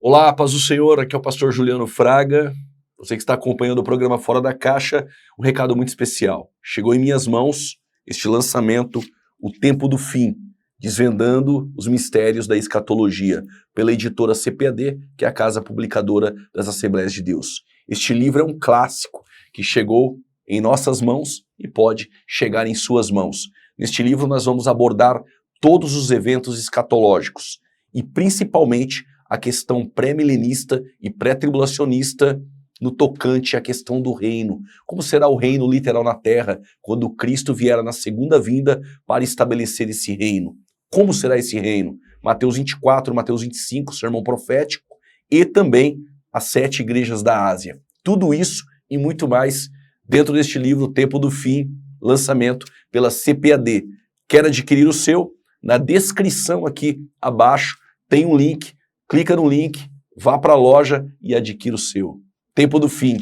Olá, paz do Senhor, aqui é o pastor Juliano Fraga. Você que está acompanhando o programa Fora da Caixa, um recado muito especial. Chegou em minhas mãos este lançamento, O Tempo do Fim, desvendando os mistérios da escatologia, pela editora CPAD, que é a casa publicadora das Assembleias de Deus. Este livro é um clássico que chegou em nossas mãos e pode chegar em suas mãos. Neste livro nós vamos abordar todos os eventos escatológicos e principalmente a questão pré-milenista e pré-tribulacionista no tocante à questão do reino. Como será o reino literal na terra quando Cristo vier na segunda vinda para estabelecer esse reino? Como será esse reino? Mateus 24, Mateus 25, sermão profético, e também as 7 igrejas da Ásia. Tudo isso e muito mais dentro deste livro, O Tempo do Fim, lançamento pela CPAD. Quer adquirir o seu? Na descrição aqui abaixo tem um link. Clica no link, vá para a loja e adquira o seu. Tempo do Fim,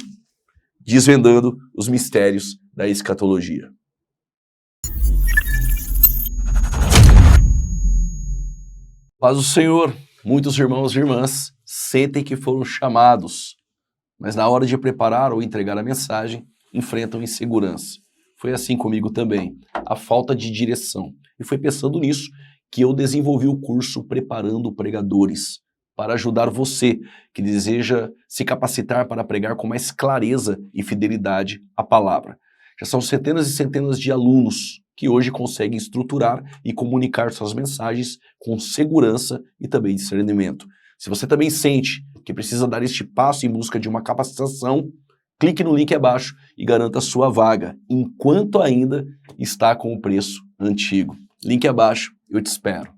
desvendando os mistérios da escatologia. Paz do Senhor, muitos irmãos e irmãs sentem que foram chamados, mas na hora de preparar ou entregar a mensagem, enfrentam insegurança. Foi assim comigo também, a falta de direção. E foi pensando nisso que eu desenvolvi o curso Preparando Pregadores, para ajudar você que deseja se capacitar para pregar com mais clareza e fidelidade a palavra. Já são centenas e centenas de alunos que hoje conseguem estruturar e comunicar suas mensagens com segurança e também discernimento. Se você também sente que precisa dar este passo em busca de uma capacitação, clique no link abaixo e garanta sua vaga, enquanto ainda está com o preço antigo. Link abaixo, eu te espero.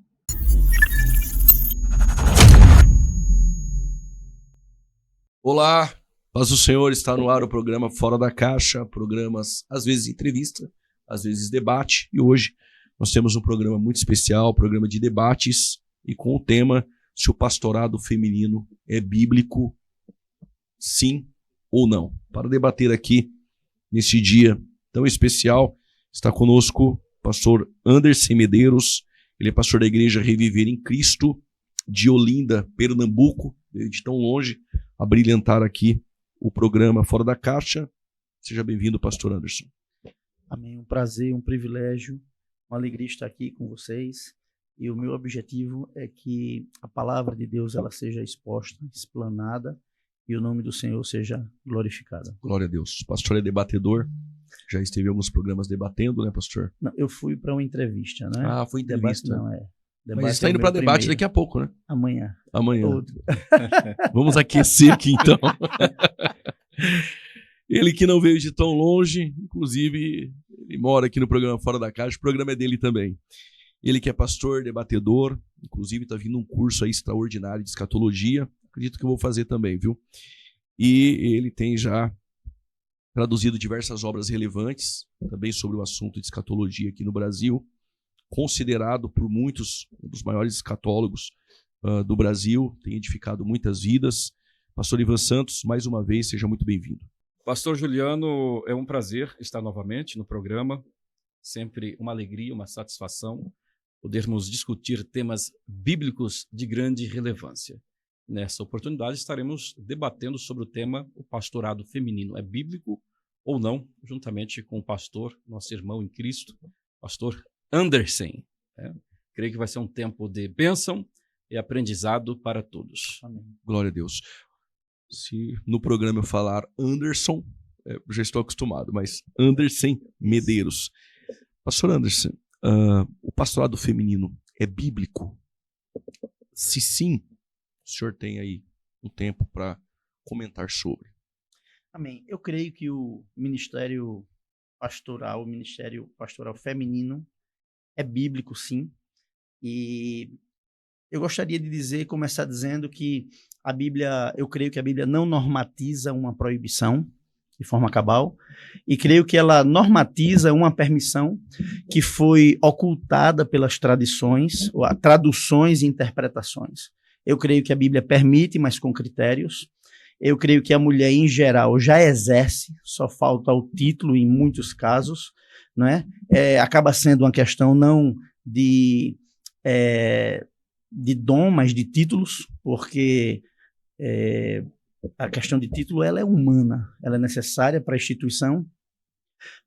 Olá, paz do Senhor, está no ar o programa Fora da Caixa, programas às vezes entrevista, às vezes debate, e hoje nós temos um programa muito especial, programa de debates, e com o tema se o pastorado feminino é bíblico, sim ou não. Para debater aqui, neste dia tão especial, está conosco o pastor Anderson Medeiros, ele é pastor da Igreja Reviver em Cristo, de Olinda, Pernambuco, veio de tão longe a brilhantar aqui o programa Fora da Caixa. Seja bem-vindo, pastor Anderson. Amém, um prazer, um privilégio, uma alegria estar aqui com vocês. E o meu objetivo é que a palavra de Deus ela seja exposta, explanada, e o nome do Senhor seja glorificado. Glória a Deus. O pastor é debatedor, já esteve em alguns programas debatendo, né, pastor? Não, eu fui para uma entrevista, né? Ah, foi entrevista. Debate não, é. Debate Mas está indo para debate primeiro. daqui a pouco, né? Amanhã. Outro. Vamos aquecer aqui, então. Ele que não veio de tão longe, inclusive, ele mora aqui no programa Fora da Caixa, o programa é dele também. Ele que é pastor, debatedor, inclusive está vindo um curso aí extraordinário de escatologia, acredito que eu vou fazer também, viu? E ele tem já traduzido diversas obras relevantes, também sobre o assunto de escatologia aqui no Brasil, considerado por muitos um dos maiores escatólogos do Brasil, tem edificado muitas vidas. Pastor Ivan Santos, mais uma vez, seja muito bem-vindo. Pastor Juliano, é um prazer estar novamente no programa, sempre uma alegria, uma satisfação podermos discutir temas bíblicos de grande relevância. Nessa oportunidade estaremos debatendo sobre o tema o pastorado feminino é bíblico ou não, juntamente com o pastor, nosso irmão em Cristo, pastor Anderson. Creio que vai ser um tempo de bênção e aprendizado para todos. Amém. Glória a Deus. Se no programa eu falar Anderson, já estou acostumado, mas Anderson Medeiros. Pastor Anderson, o pastorado feminino é bíblico? Se sim, o senhor tem aí um tempo para comentar sobre. Amém. Eu creio que o ministério pastoral feminino é bíblico, sim. E eu gostaria de começar dizendo que a Bíblia, eu creio que a Bíblia não normatiza uma proibição de forma cabal, e creio que ela normatiza uma permissão que foi ocultada pelas tradições, ou traduções e interpretações. Eu creio que a Bíblia permite, mas com critérios. Eu creio que a mulher, em geral, já exerce, só falta o título em muitos casos, não é? Acaba sendo uma questão não de dom, mas de títulos, porque A questão de título, ela é humana, ela é necessária para a instituição,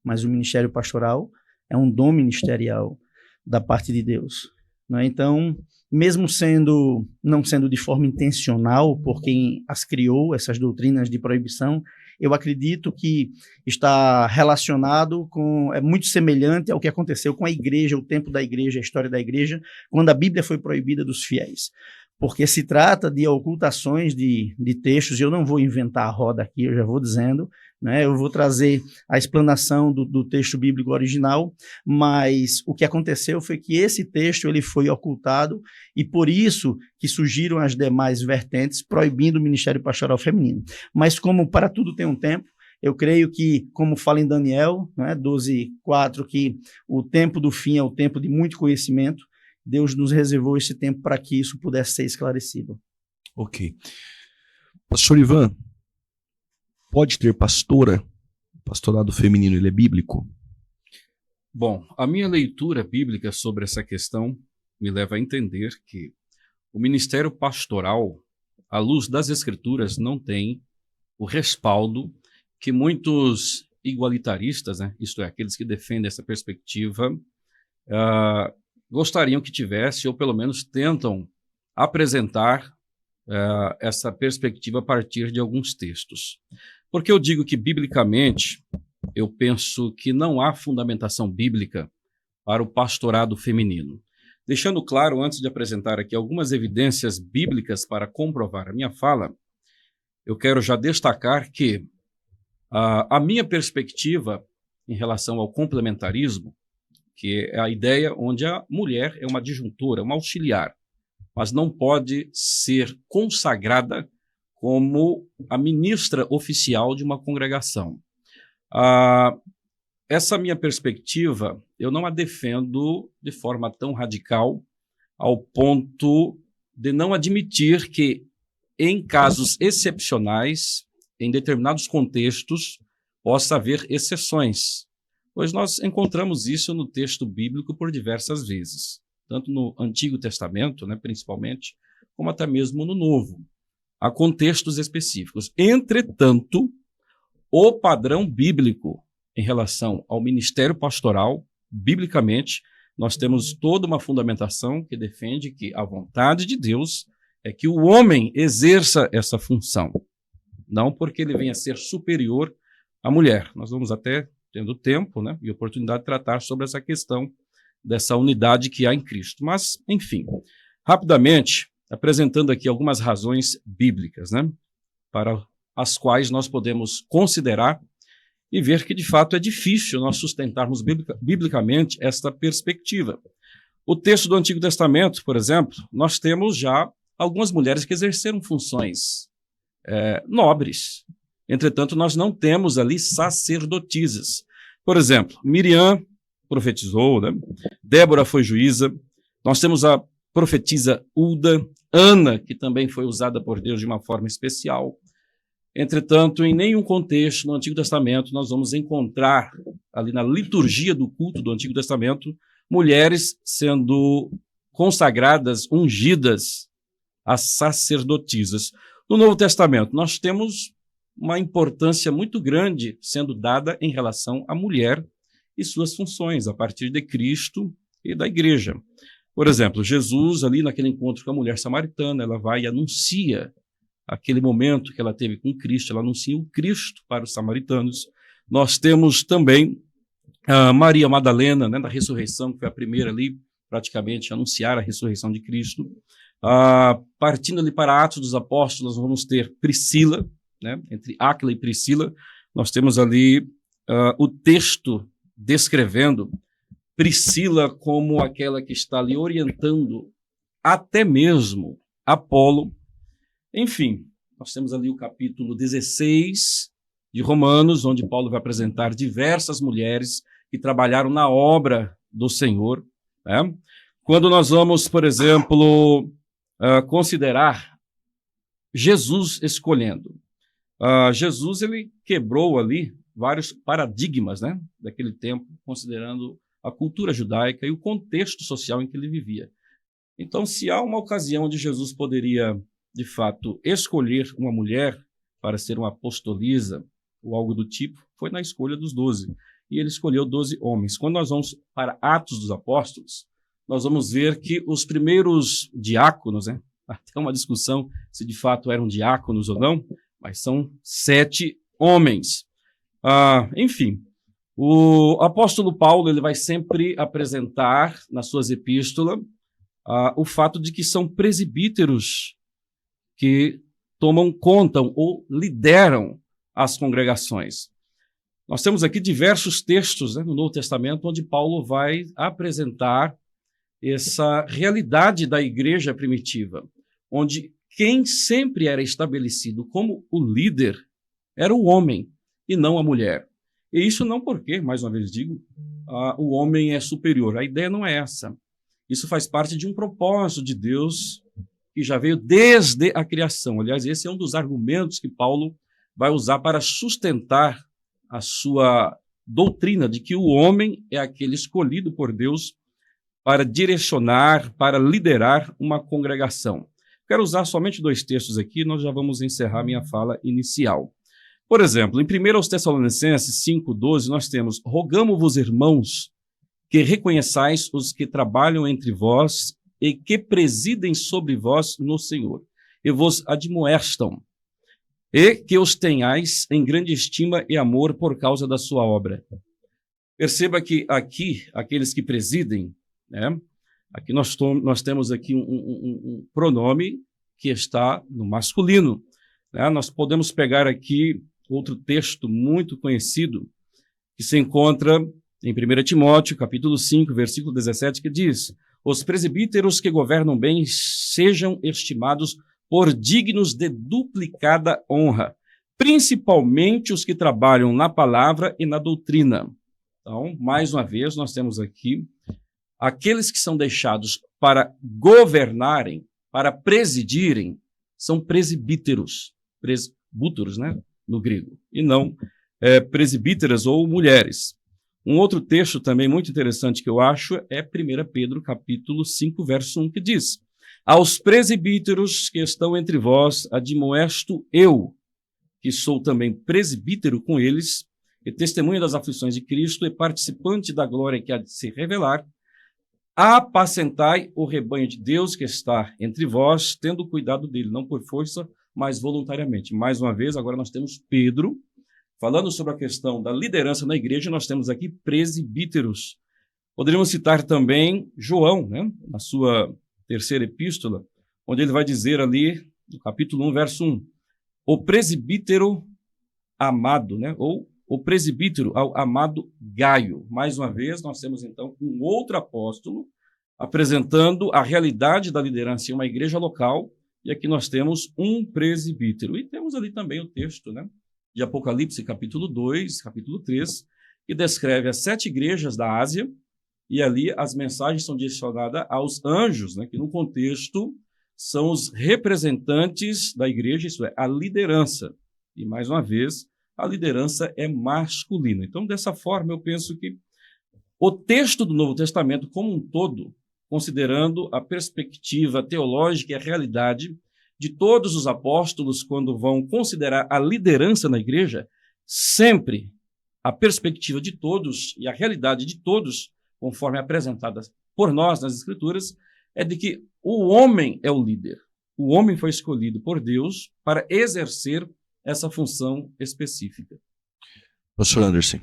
mas o ministério pastoral é um dom ministerial da parte de Deus, né? Então, mesmo não sendo de forma intencional por quem as criou, essas doutrinas de proibição, eu acredito que está relacionado é muito semelhante ao que aconteceu com a igreja, o tempo da igreja, a história da igreja, quando a Bíblia foi proibida dos fiéis. Porque se trata de ocultações de textos, e eu não vou inventar a roda aqui, eu já vou dizendo, né? Eu vou trazer a explanação do texto bíblico original, mas o que aconteceu foi que esse texto ele foi ocultado, e por isso que surgiram as demais vertentes proibindo o ministério pastoral feminino. Mas como para tudo tem um tempo, eu creio que, como fala em Daniel, né, 12:4, que o tempo do fim é o tempo de muito conhecimento. Deus nos reservou esse tempo para que isso pudesse ser esclarecido. Ok. Pastor Ivan, pode ter pastora? Pastorado feminino, ele é bíblico? Bom, a minha leitura bíblica sobre essa questão me leva a entender que o ministério pastoral, à luz das Escrituras, não tem o respaldo que muitos igualitaristas, né, isto é, aqueles que defendem essa perspectiva, gostariam que tivesse, ou pelo menos tentam apresentar essa perspectiva a partir de alguns textos. Porque eu digo que, biblicamente, eu penso que não há fundamentação bíblica para o pastorado feminino. Deixando claro, antes de apresentar aqui algumas evidências bíblicas para comprovar a minha fala, eu quero já destacar que a minha perspectiva em relação ao complementarismo, que é a ideia onde a mulher é uma adjuntora, uma auxiliar, mas não pode ser consagrada como a ministra oficial de uma congregação. Essa minha perspectiva, eu não a defendo de forma tão radical ao ponto de não admitir que, em casos excepcionais, em determinados contextos, possa haver exceções. Pois nós encontramos isso no texto bíblico por diversas vezes, tanto no Antigo Testamento, né, principalmente, como até mesmo no Novo. Há contextos específicos. Entretanto, o padrão bíblico em relação ao ministério pastoral, biblicamente, nós temos toda uma fundamentação que defende que a vontade de Deus é que o homem exerça essa função, não porque ele venha a ser superior à mulher. Nós vamos até, tendo tempo, né, e oportunidade de tratar sobre essa questão dessa unidade que há em Cristo. Mas, enfim, rapidamente, apresentando aqui algumas razões bíblicas, né, para as quais nós podemos considerar e ver que, de fato, é difícil nós sustentarmos biblicamente esta perspectiva. O texto do Antigo Testamento, por exemplo, nós temos já algumas mulheres que exerceram funções nobres. Entretanto, nós não temos ali sacerdotisas. Por exemplo, Miriam profetizou, né? Débora foi juíza. Nós temos a profetisa Hulda, Ana, que também foi usada por Deus de uma forma especial. Entretanto, em nenhum contexto no Antigo Testamento nós vamos encontrar, ali na liturgia do culto do Antigo Testamento, mulheres sendo consagradas, ungidas as sacerdotisas. No Novo Testamento, nós temos uma importância muito grande sendo dada em relação à mulher e suas funções, a partir de Cristo e da igreja. Por exemplo, Jesus, ali naquele encontro com a mulher samaritana, ela vai e anuncia aquele momento que ela teve com Cristo, ela anuncia o Cristo para os samaritanos. Nós temos também a Maria Madalena, né, da ressurreição, que foi a primeira ali, praticamente, a anunciar a ressurreição de Cristo. Partindo ali para Atos dos Apóstolos, nós vamos ter Priscila, né, entre Áquila e Priscila, nós temos ali o texto descrevendo Priscila como aquela que está ali orientando até mesmo Apolo. Enfim, nós temos ali o capítulo 16 de Romanos, onde Paulo vai apresentar diversas mulheres que trabalharam na obra do Senhor, né? Quando nós vamos, por exemplo, considerar Jesus escolhendo. Jesus, ele quebrou ali vários paradigmas, né, daquele tempo, considerando a cultura judaica e o contexto social em que ele vivia. Então, se há uma ocasião onde Jesus poderia de fato, escolher uma mulher para ser uma apostolisa ou algo do tipo, foi na escolha dos 12. E ele escolheu 12 homens. Quando nós vamos para Atos dos Apóstolos, nós vamos ver que os primeiros diáconos, né, até uma discussão se de fato eram diáconos ou não, mas são 7 homens. Enfim, o apóstolo Paulo ele vai sempre apresentar nas suas epístolas o fato de que são presbíteros que tomam conta ou lideram as congregações. Nós temos aqui diversos textos, né, no Novo Testamento onde Paulo vai apresentar essa realidade da igreja primitiva, onde quem sempre era estabelecido como o líder era o homem e não a mulher. E isso não porque, mais uma vez digo, o homem é superior. A ideia não é essa. Isso faz parte de um propósito de Deus que já veio desde a criação. Aliás, esse é um dos argumentos que Paulo vai usar para sustentar a sua doutrina de que o homem é aquele escolhido por Deus para direcionar, para liderar uma congregação. Quero usar somente 2 textos aqui, nós já vamos encerrar minha fala inicial. Por exemplo, em 1 Tessalonicenses 5,12, nós temos: rogamo-vos, irmãos, que reconheçais os que trabalham entre vós e que presidem sobre vós no Senhor, e vos admoestam, e que os tenhais em grande estima e amor por causa da sua obra. Perceba que aqui, aqueles que presidem, né, aqui nós temos aqui um pronome que está no masculino. Né? Nós podemos pegar aqui outro texto muito conhecido, que se encontra em 1 Timóteo, capítulo 5, versículo 17, que diz: os presbíteros que governam bem sejam estimados por dignos de duplicada honra, principalmente os que trabalham na palavra e na doutrina. Então, mais uma vez, nós temos aqui aqueles que são deixados para governarem, para presidirem, são presbíteros, presbúteros, né, no grego, e não presbíteras ou mulheres. Um outro texto também muito interessante que eu acho é 1 Pedro, capítulo 5, verso 1, que diz: aos presbíteros que estão entre vós, admoesto eu, que sou também presbítero com eles, e testemunha das aflições de Cristo e participante da glória que há de se revelar, apacentai o rebanho de Deus que está entre vós, tendo cuidado dele, não por força, mas voluntariamente. Mais uma vez, agora nós temos Pedro, falando sobre a questão da liderança na igreja, nós temos aqui presbíteros. Poderíamos citar também João, né, na sua 3ª epístola, onde ele vai dizer ali, no capítulo 1, verso 1, o presbítero amado, né, ou o presbítero ao amado Gaio. Mais uma vez, nós temos então um outro apóstolo apresentando a realidade da liderança em uma igreja local, e aqui nós temos um presbítero. E temos ali também o texto, né, de Apocalipse, capítulo 2, capítulo 3, que descreve as 7 igrejas da Ásia, e ali as mensagens são direcionadas aos anjos, né, que no contexto são os representantes da igreja, isso é, a liderança. E mais uma vez, a liderança é masculina. Então, dessa forma, eu penso que o texto do Novo Testamento como um todo, considerando a perspectiva teológica e a realidade de todos os apóstolos quando vão considerar a liderança na igreja, sempre a perspectiva de todos e a realidade de todos, conforme apresentada por nós nas Escrituras, é de que o homem é o líder. O homem foi escolhido por Deus para exercer essa função específica. Pastor Anderson.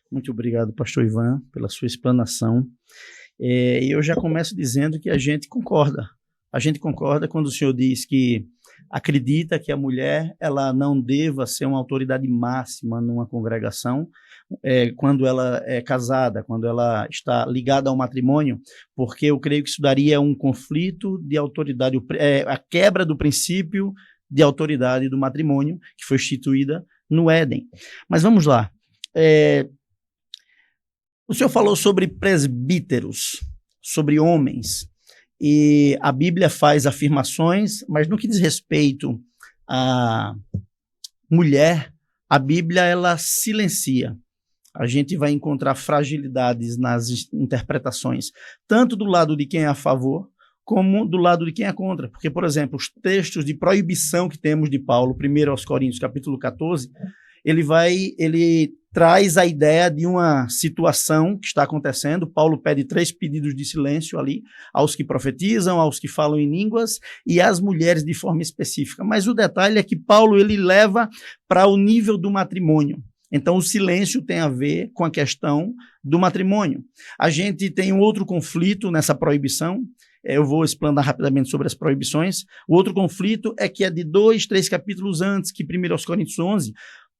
Muito obrigado, pastor Ivan, pela sua explanação. Eu já começo dizendo que a gente concorda. A gente concorda quando o senhor diz que acredita que a mulher ela não deva ser uma autoridade máxima numa congregação quando ela é casada, quando ela está ligada ao matrimônio, porque eu creio que isso daria um conflito de autoridade, a quebra do princípio de autoridade do matrimônio, que foi instituída no Éden. Mas vamos lá. O senhor falou sobre presbíteros, sobre homens, e a Bíblia faz afirmações, mas no que diz respeito à mulher, a Bíblia ela silencia. A gente vai encontrar fragilidades nas interpretações, tanto do lado de quem é a favor, como do lado de quem é contra. Porque, por exemplo, os textos de proibição que temos de Paulo, 1 aos Coríntios, capítulo 14, ele traz a ideia de uma situação que está acontecendo. Paulo pede 3 pedidos de silêncio ali, aos que profetizam, aos que falam em línguas e às mulheres de forma específica. Mas o detalhe é que Paulo ele leva para o nível do matrimônio. Então, o silêncio tem a ver com a questão do matrimônio. A gente tem um outro conflito nessa proibição. Eu vou explanar rapidamente sobre as proibições. O outro conflito é que é de 2, 3 capítulos antes, que 1 aos Coríntios 11,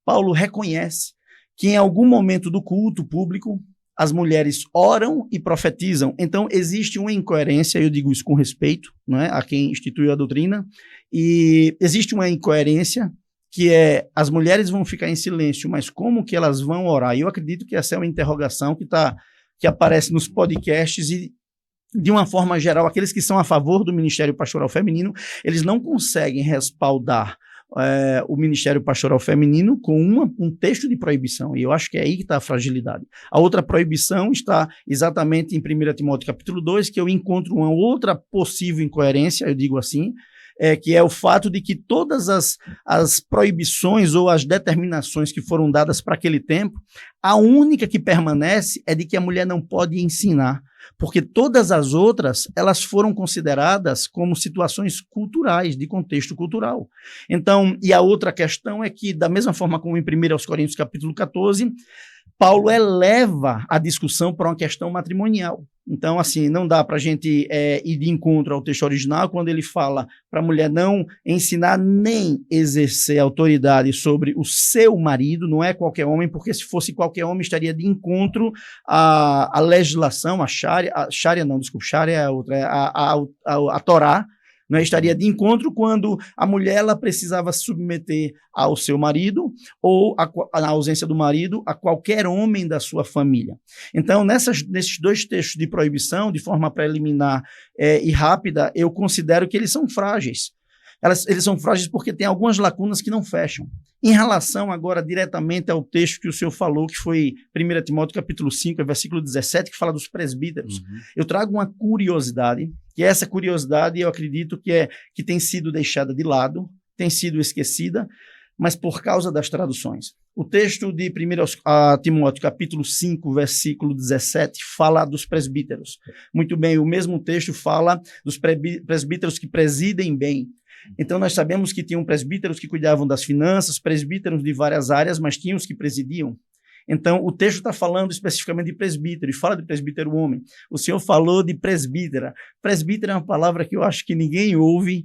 Paulo reconhece que em algum momento do culto público, as mulheres oram e profetizam. Então, existe uma incoerência, eu digo isso com respeito, não é, a quem instituiu a doutrina, e existe uma incoerência que é, as mulheres vão ficar em silêncio, mas como que elas vão orar? E eu acredito que essa é uma interrogação que aparece nos podcasts e, de uma forma geral, aqueles que são a favor do Ministério Pastoral Feminino, eles não conseguem respaldar o Ministério Pastoral Feminino com um texto de proibição, e eu acho que é aí que está a fragilidade. A outra proibição está exatamente em 1 Timóteo capítulo 2, que eu encontro uma outra possível incoerência, eu digo assim, que é o fato de que todas as proibições ou as determinações que foram dadas para aquele tempo, a única que permanece é de que a mulher não pode ensinar, porque todas as outras, elas foram consideradas como situações culturais, de contexto cultural. Então, e a outra questão é que, da mesma forma como em 1 aos Coríntios capítulo 14, Paulo eleva a discussão para uma questão matrimonial. Então, assim, não dá para a gente ir de encontro ao texto original quando ele fala para a mulher não ensinar nem exercer autoridade sobre o seu marido, não é qualquer homem, porque se fosse qualquer homem estaria de encontro à legislação, a Sharia é outra, a Torá, não é? Estaria de encontro quando a mulher ela precisava se submeter ao seu marido ou, na ausência do marido, a qualquer homem da sua família. Então, nesses 2 textos de proibição, de forma preliminar e rápida, eu considero que eles são frágeis. Eles são frágeis porque tem algumas lacunas que não fecham. Em relação agora diretamente ao texto que o senhor falou, que foi 1 Timóteo capítulo 5, versículo 17, que fala dos presbíteros. Uhum. Eu trago uma curiosidade, que essa curiosidade eu acredito que tem sido deixada de lado, tem sido esquecida, mas por causa das traduções. O texto de 1 Timóteo capítulo 5, versículo 17, fala dos presbíteros. Muito bem, o mesmo texto fala dos presbíteros que presidem bem. Então, nós sabemos que tinham presbíteros que cuidavam das finanças, presbíteros de várias áreas, mas tinham os que presidiam. Então, o texto está falando especificamente de presbítero, e fala de presbítero homem. O senhor falou de presbítera. Presbítera é uma palavra que eu acho que ninguém ouve,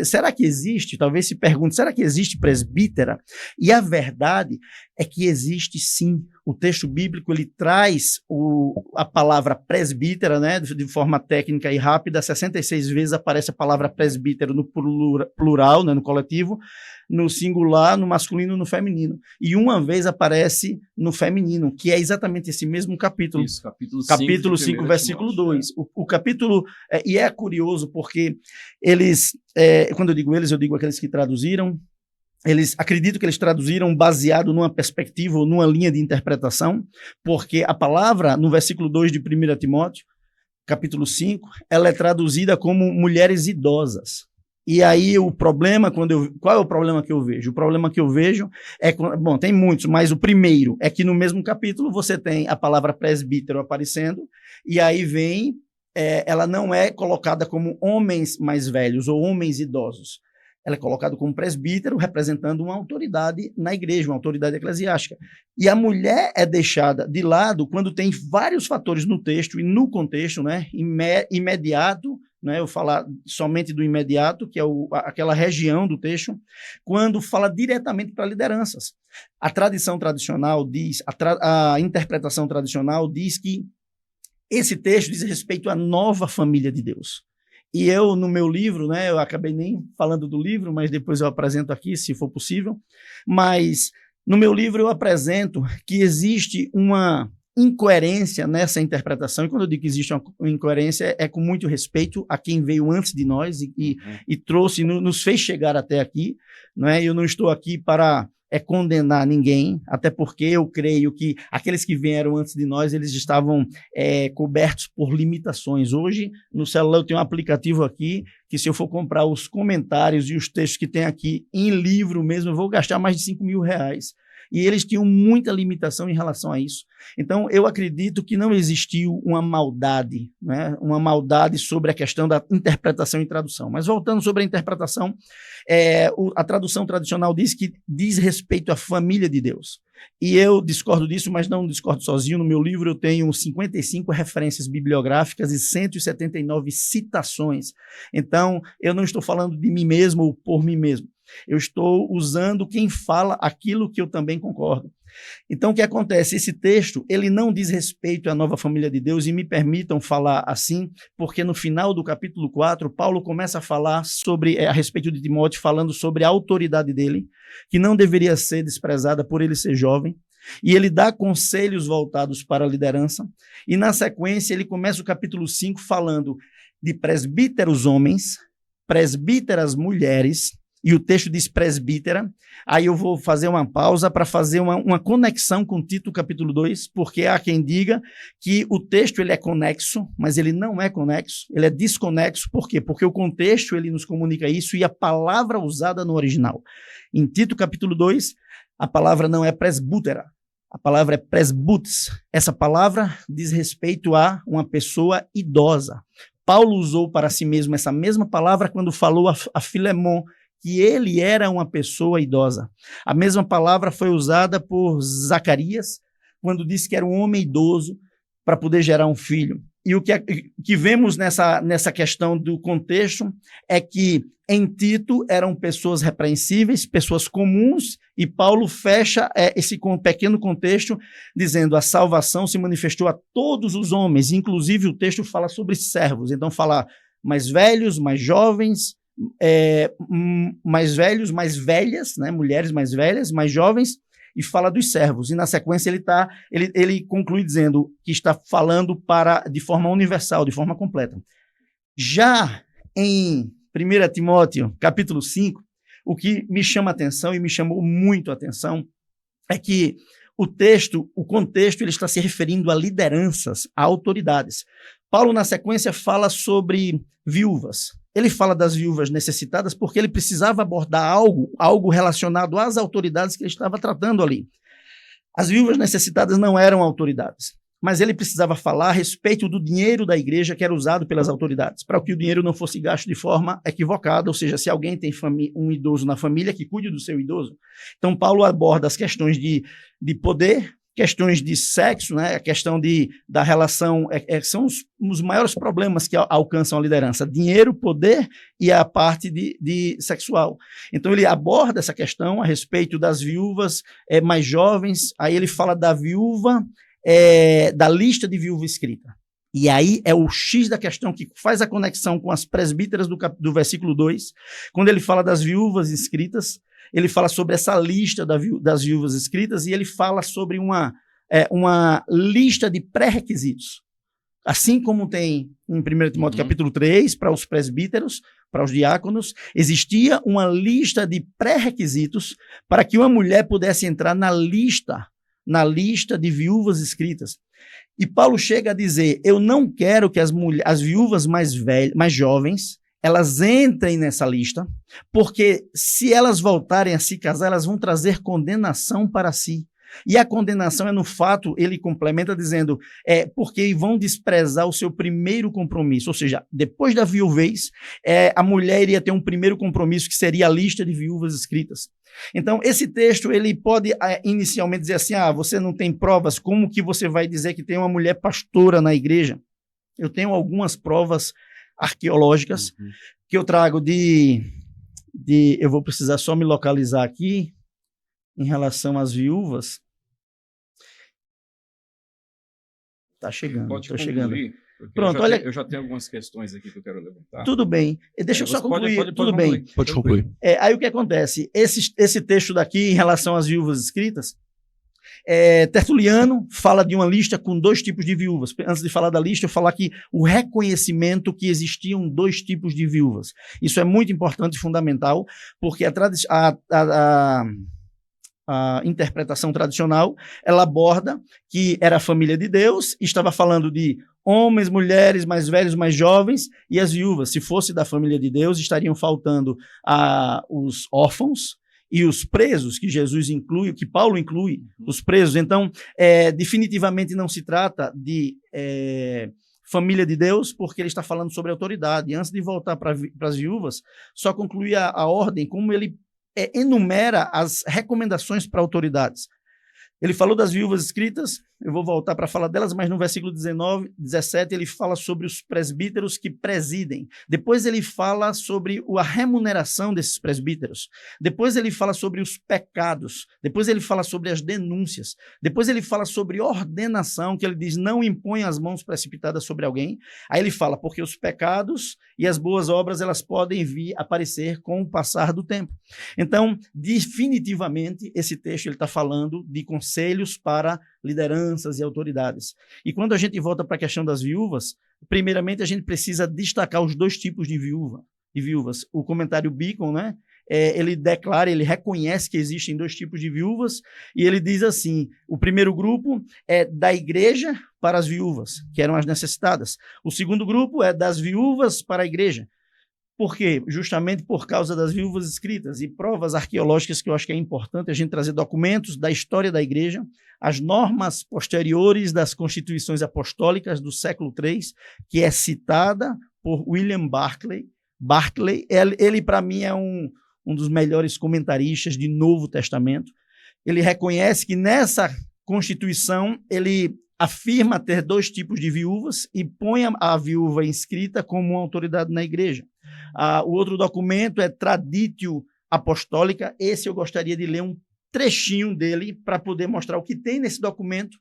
será que existe? Talvez se pergunte, será que existe presbítera? E a verdade é que existe sim. O texto bíblico, ele traz a palavra presbítera, né, de forma técnica e rápida. 66 vezes aparece a palavra presbítero no plural, né, no coletivo, no singular, no masculino, no feminino. E uma vez aparece no feminino, que é exatamente esse mesmo capítulo. Isso, capítulo 5, versículo 2. O capítulo, e é curioso porque eles, quando eu digo eles, eu digo aqueles que traduziram, acredito que eles traduziram baseado numa perspectiva ou numa linha de interpretação, porque a palavra, no versículo 2 de 1 Timóteo, capítulo 5, ela é traduzida como mulheres idosas. E aí o problema, qual é o problema que eu vejo? O problema que eu vejo é, bom, tem muitos, mas o primeiro é que no mesmo capítulo você tem a palavra presbítero aparecendo, e aí vem, ela não é colocada como homens mais velhos ou homens idosos. Ela é colocada como presbítero, representando uma autoridade na igreja, uma autoridade eclesiástica. E a mulher é deixada de lado quando tem vários fatores no texto e no contexto, né, imediato, né, eu falar somente do imediato, que é aquela região do texto, quando fala diretamente para lideranças. A tradição tradicional diz, a interpretação tradicional diz que esse texto diz respeito à nova família de Deus. E eu, no meu livro, né, eu acabei nem falando do livro, mas depois eu apresento aqui, se for possível, mas no meu livro eu apresento que existe uma incoerência nessa interpretação, e quando eu digo que existe uma incoerência, é com muito respeito a quem veio antes de nós e trouxe, nos fez chegar até aqui, né? Eu não estou aqui para condenar ninguém, até porque eu creio que aqueles que vieram antes de nós, eles estavam cobertos por limitações. Hoje, no celular, eu tenho um aplicativo aqui, que se eu for comprar os comentários e os textos que tem aqui em livro mesmo, eu vou gastar mais de R$5.000. E eles tinham muita limitação em relação a isso. Então, eu acredito que não existiu uma maldade, né? Uma maldade sobre a questão da interpretação e tradução. Mas voltando sobre a interpretação, a tradução tradicional diz que diz respeito à família de Deus. E eu discordo disso, mas não discordo sozinho. No meu livro eu tenho 55 referências bibliográficas e 179 citações. Então, eu não estou falando de mim mesmo ou por mim mesmo. Eu estou usando quem fala aquilo que eu também concordo. Então, o que acontece? Esse texto, ele não diz respeito à nova família de Deus, e me permitam falar assim, porque no final do capítulo 4, Paulo começa a falar a respeito de Timóteo, falando sobre a autoridade dele, que não deveria ser desprezada por ele ser jovem, e ele dá conselhos voltados para a liderança, e na sequência ele começa o capítulo 5 falando de presbíteros homens, presbíteras mulheres, e o texto diz presbítera. Aí eu vou fazer uma pausa para fazer uma conexão com Tito capítulo 2, porque há quem diga que o texto ele é conexo, mas ele não é conexo, ele é desconexo. Por quê? Porque o contexto ele nos comunica isso e a palavra usada no original. Em Tito capítulo 2, a palavra não é presbútera, a palavra é presbutes. Essa palavra diz respeito a uma pessoa idosa. Paulo usou para si mesmo essa mesma palavra quando falou a Filemon, que ele era uma pessoa idosa. A mesma palavra foi usada por Zacarias, quando disse que era um homem idoso para poder gerar um filho. E o que vemos nessa questão do contexto é que em Tito eram pessoas repreensíveis, pessoas comuns, e Paulo fecha esse pequeno contexto dizendo a salvação se manifestou a todos os homens, inclusive o texto fala sobre servos, então fala mais velhos, mais jovens, mais velhos, mais velhas, né? Mulheres mais velhas, mais jovens, e fala dos servos. E na sequência ele conclui dizendo que está falando de forma universal, de forma completa. Já em 1 Timóteo, capítulo 5, o que me chama a atenção, e me chamou muito a atenção, é que o contexto, ele está se referindo a lideranças, a autoridades. Paulo, na sequência, fala sobre viúvas. Ele fala das viúvas necessitadas porque ele precisava abordar algo relacionado às autoridades que ele estava tratando ali. As viúvas necessitadas não eram autoridades, mas ele precisava falar a respeito do dinheiro da igreja que era usado pelas autoridades, para que o dinheiro não fosse gasto de forma equivocada, ou seja, se alguém tem um idoso na família, que cuide do seu idoso. Então, Paulo aborda as questões de poder, questões de sexo, né? A questão da relação, são os maiores problemas que alcançam a liderança: dinheiro, poder e a parte de sexual. Então ele aborda essa questão a respeito das viúvas mais jovens, aí ele fala da viúva, da lista de viúva escrita. E aí é o X da questão que faz a conexão com as presbíteras do versículo 2, quando ele fala das viúvas inscritas. Ele fala sobre essa lista das viúvas escritas, e ele fala sobre uma lista de pré-requisitos. Assim como tem em 1 Timóteo capítulo 3, para os presbíteros, para os diáconos, existia uma lista de pré-requisitos para que uma mulher pudesse entrar na lista de viúvas escritas. E Paulo chega a dizer: eu não quero que as viúvas mais jovens, elas entrem nessa lista, porque se elas voltarem a se casar, elas vão trazer condenação para si. E a condenação é no fato, ele complementa dizendo, porque vão desprezar o seu primeiro compromisso, ou seja, depois da viuvez, a mulher iria ter um primeiro compromisso, que seria a lista de viúvas escritas. Então, esse texto, ele pode inicialmente dizer assim: você não tem provas, como que você vai dizer que tem uma mulher pastora na igreja? Eu tenho algumas provas arqueológicas que eu trago eu vou precisar só me localizar aqui em relação às viúvas. Tá chegando, estou chegando. Pronto, eu já tenho algumas questões aqui que eu quero levantar. Tudo bem, deixa eu só concluir. Tudo bem. Pode concluir. Aí o que acontece? Esse texto daqui, em relação às viúvas escritas, Tertuliano fala de uma lista com 2 tipos de viúvas. Antes de falar da lista, eu falar aqui o reconhecimento que existiam 2 tipos de viúvas. Isso é muito importante e fundamental, porque a a interpretação tradicional, ela aborda que era a família de Deus, estava falando de homens, mulheres, mais velhos, mais jovens, e as viúvas. Se fosse da família de Deus, estariam faltando os órfãos e os presos, que Jesus inclui, que Paulo inclui, os presos. Então, definitivamente não se trata de família de Deus, porque ele está falando sobre autoridade. E antes de voltar para as viúvas, só concluir a ordem, como ele enumera as recomendações para autoridades. Ele falou das viúvas escritas, eu vou voltar para falar delas, mas no versículo 17, ele fala sobre os presbíteros que presidem. Depois ele fala sobre a remuneração desses presbíteros. Depois ele fala sobre os pecados. Depois ele fala sobre as denúncias. Depois ele fala sobre ordenação, que ele diz, não impõe as mãos precipitadas sobre alguém. Aí ele fala, porque os pecados e as boas obras, elas podem vir a aparecer com o passar do tempo. Então, definitivamente, esse texto ele está falando de conselhos para lideranças e autoridades. E quando a gente volta para a questão das viúvas, primeiramente a gente precisa destacar os dois tipos de viúvas. O comentário Beacon, né, ele declara, ele reconhece que existem dois tipos de viúvas, e ele diz assim, o primeiro grupo é da igreja para as viúvas, que eram as necessitadas. O segundo grupo é das viúvas para a igreja. Por quê? Justamente por causa das viúvas escritas e provas arqueológicas, que eu acho que é importante a gente trazer documentos da história da igreja, as normas posteriores das constituições apostólicas do século III, que é citada por William Barclay. Ele para mim, é um dos melhores comentaristas de Novo Testamento. Ele reconhece que nessa Constituição, ele afirma ter dois tipos de viúvas e põe a viúva inscrita como uma autoridade na igreja. O outro documento é Traditio Apostólica. Esse eu gostaria de ler um trechinho dele para poder mostrar o que tem nesse documento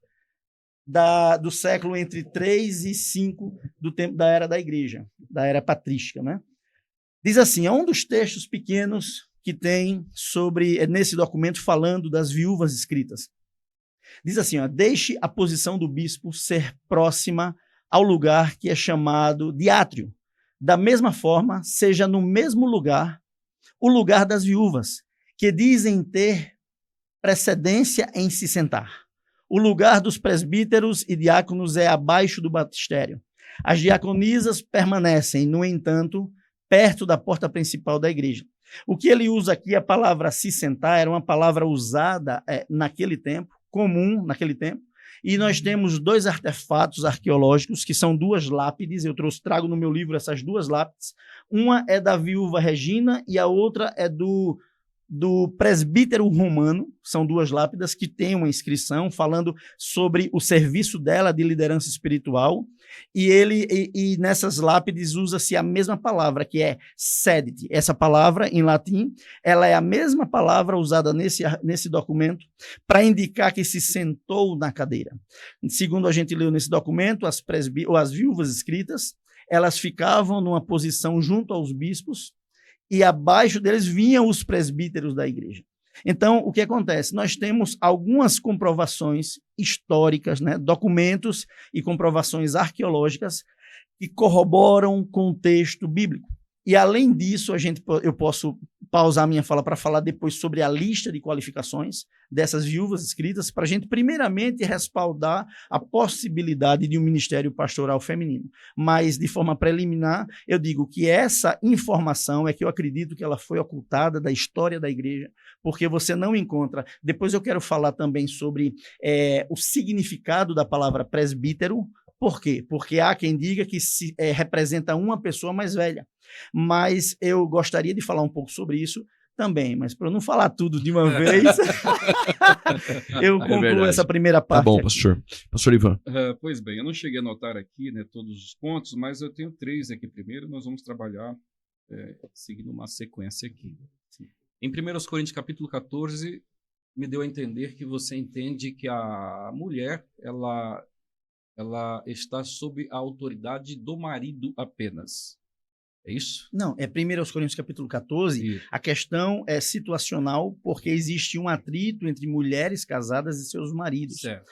do século entre 3 e 5 do tempo da era da igreja, da era patrística, né? Diz assim, é um dos textos pequenos que tem nesse documento falando das viúvas escritas. Diz assim, deixe a posição do bispo ser próxima ao lugar que é chamado de átrio. Da mesma forma, seja no mesmo lugar o lugar das viúvas, que dizem ter precedência em se sentar. O lugar dos presbíteros e diáconos é abaixo do batistério. As diaconisas permanecem, no entanto, perto da porta principal da igreja. O que ele usa aqui, a palavra se sentar, era uma palavra usada naquele tempo, comum naquele tempo, e nós temos dois artefatos arqueológicos, que são duas lápides, eu trago no meu livro essas duas lápides, uma é da viúva Regina e a outra é do presbítero romano, são duas lápidas que têm uma inscrição falando sobre o serviço dela de liderança espiritual, e nessas lápides usa-se a mesma palavra, que é sedit. Essa palavra, em latim, ela é a mesma palavra usada nesse documento para indicar que se sentou na cadeira. Segundo a gente leu nesse documento, as viúvas escritas, elas ficavam numa posição junto aos bispos, e abaixo deles vinham os presbíteros da igreja. Então, o que acontece? Nós temos algumas comprovações históricas, né, documentos e comprovações arqueológicas que corroboram com o texto bíblico. E, além disso, eu posso pausar minha fala para falar depois sobre a lista de qualificações dessas viúvas escritas, para a gente, primeiramente, respaldar a possibilidade de um ministério pastoral feminino. Mas, de forma preliminar, eu digo que essa informação é que eu acredito que ela foi ocultada da história da igreja, porque você não encontra. Depois eu quero falar também sobre o significado da palavra presbítero. Por quê? Porque há quem diga que representa uma pessoa mais velha. Mas eu gostaria de falar um pouco sobre isso também, mas para eu não falar tudo de uma vez, eu concluo essa primeira parte. Tá bom, pastor. Pastor Ivan. Pois bem, eu não cheguei a anotar aqui, né, todos os pontos, mas eu tenho 3 aqui. Primeiro, nós vamos trabalhar seguindo uma sequência aqui. Sim. Em 1 Coríntios capítulo 14, me deu a entender que você entende que a mulher, ela está sob a autoridade do marido apenas. É isso? Não, é 1 Coríntios capítulo 14, isso. A questão é situacional, porque existe um atrito entre mulheres casadas e seus maridos. Certo.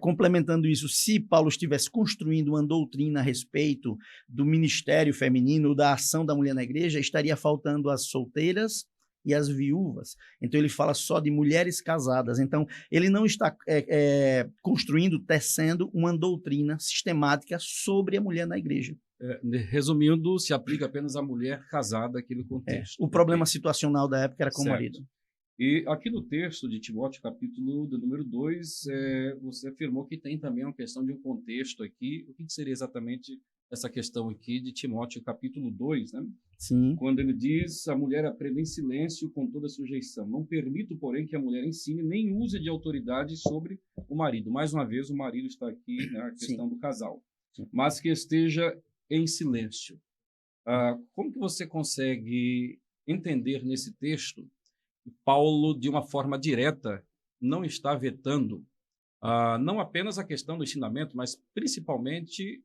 Complementando isso, se Paulo estivesse construindo uma doutrina a respeito do ministério feminino, da ação da mulher na igreja, estaria faltando as solteiras e as viúvas. Então ele fala só de mulheres casadas. Então ele não está construindo, tecendo uma doutrina sistemática sobre a mulher na igreja. Resumindo, se aplica apenas à mulher casada aqui no contexto. O problema situacional da época era com o marido. E aqui no texto de Timóteo, capítulo do número 2, você afirmou que tem também uma questão de um contexto aqui. O que seria exatamente essa questão aqui de Timóteo, capítulo 2, né? Sim. Quando ele diz, a mulher aprenda em silêncio com toda sujeição. Não permito, porém, que a mulher ensine nem use de autoridade sobre o marido. Mais uma vez, o marido está aqui na questão do casal. Sim. Mas que esteja em silêncio. Como que você consegue entender nesse texto que Paulo, de uma forma direta, não está vetando não apenas a questão do ensinamento, mas principalmente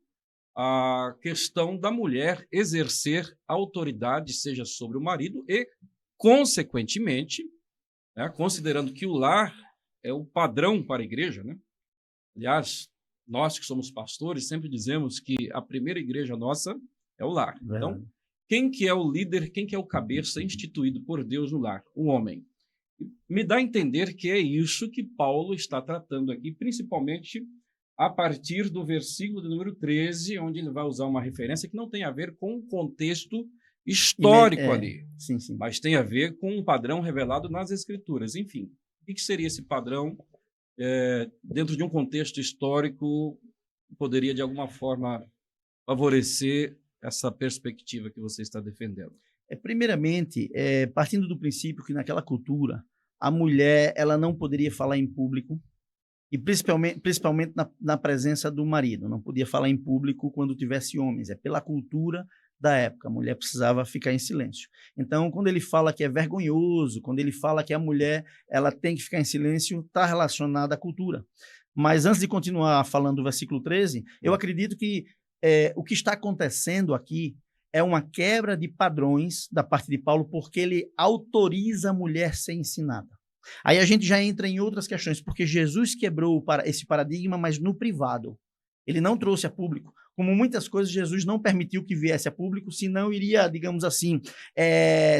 a questão da mulher exercer autoridade, seja sobre o marido e, consequentemente, né, considerando que o lar é o padrão para a igreja, né? Aliás, nós que somos pastores sempre dizemos que a primeira igreja nossa é o lar. Então, quem que é o líder, quem que é o cabeça instituído por Deus no lar? O homem. Me dá a entender que é isso que Paulo está tratando aqui, principalmente a partir do versículo de número 13, onde ele vai usar uma referência que não tem a ver com o contexto histórico ali, sim. Mas tem a ver com um padrão revelado nas Escrituras. Enfim, o que seria esse padrão dentro de um contexto histórico poderia, de alguma forma, favorecer essa perspectiva que você está defendendo? Primeiramente, partindo do princípio que naquela cultura, a mulher ela não poderia falar em público, e principalmente na presença do marido. Não podia falar em público quando tivesse homens. Pela cultura da época, a mulher precisava ficar em silêncio. Então, quando ele fala que é vergonhoso, quando ele fala que a mulher ela tem que ficar em silêncio, está relacionado à cultura. Mas antes de continuar falando do versículo 13, eu acredito que o que está acontecendo aqui é uma quebra de padrões da parte de Paulo, porque ele autoriza a mulher a ser ensinada. Aí a gente já entra em outras questões, porque Jesus quebrou esse paradigma, mas no privado. Ele não trouxe a público. Como muitas coisas, Jesus não permitiu que viesse a público, senão iria, digamos assim,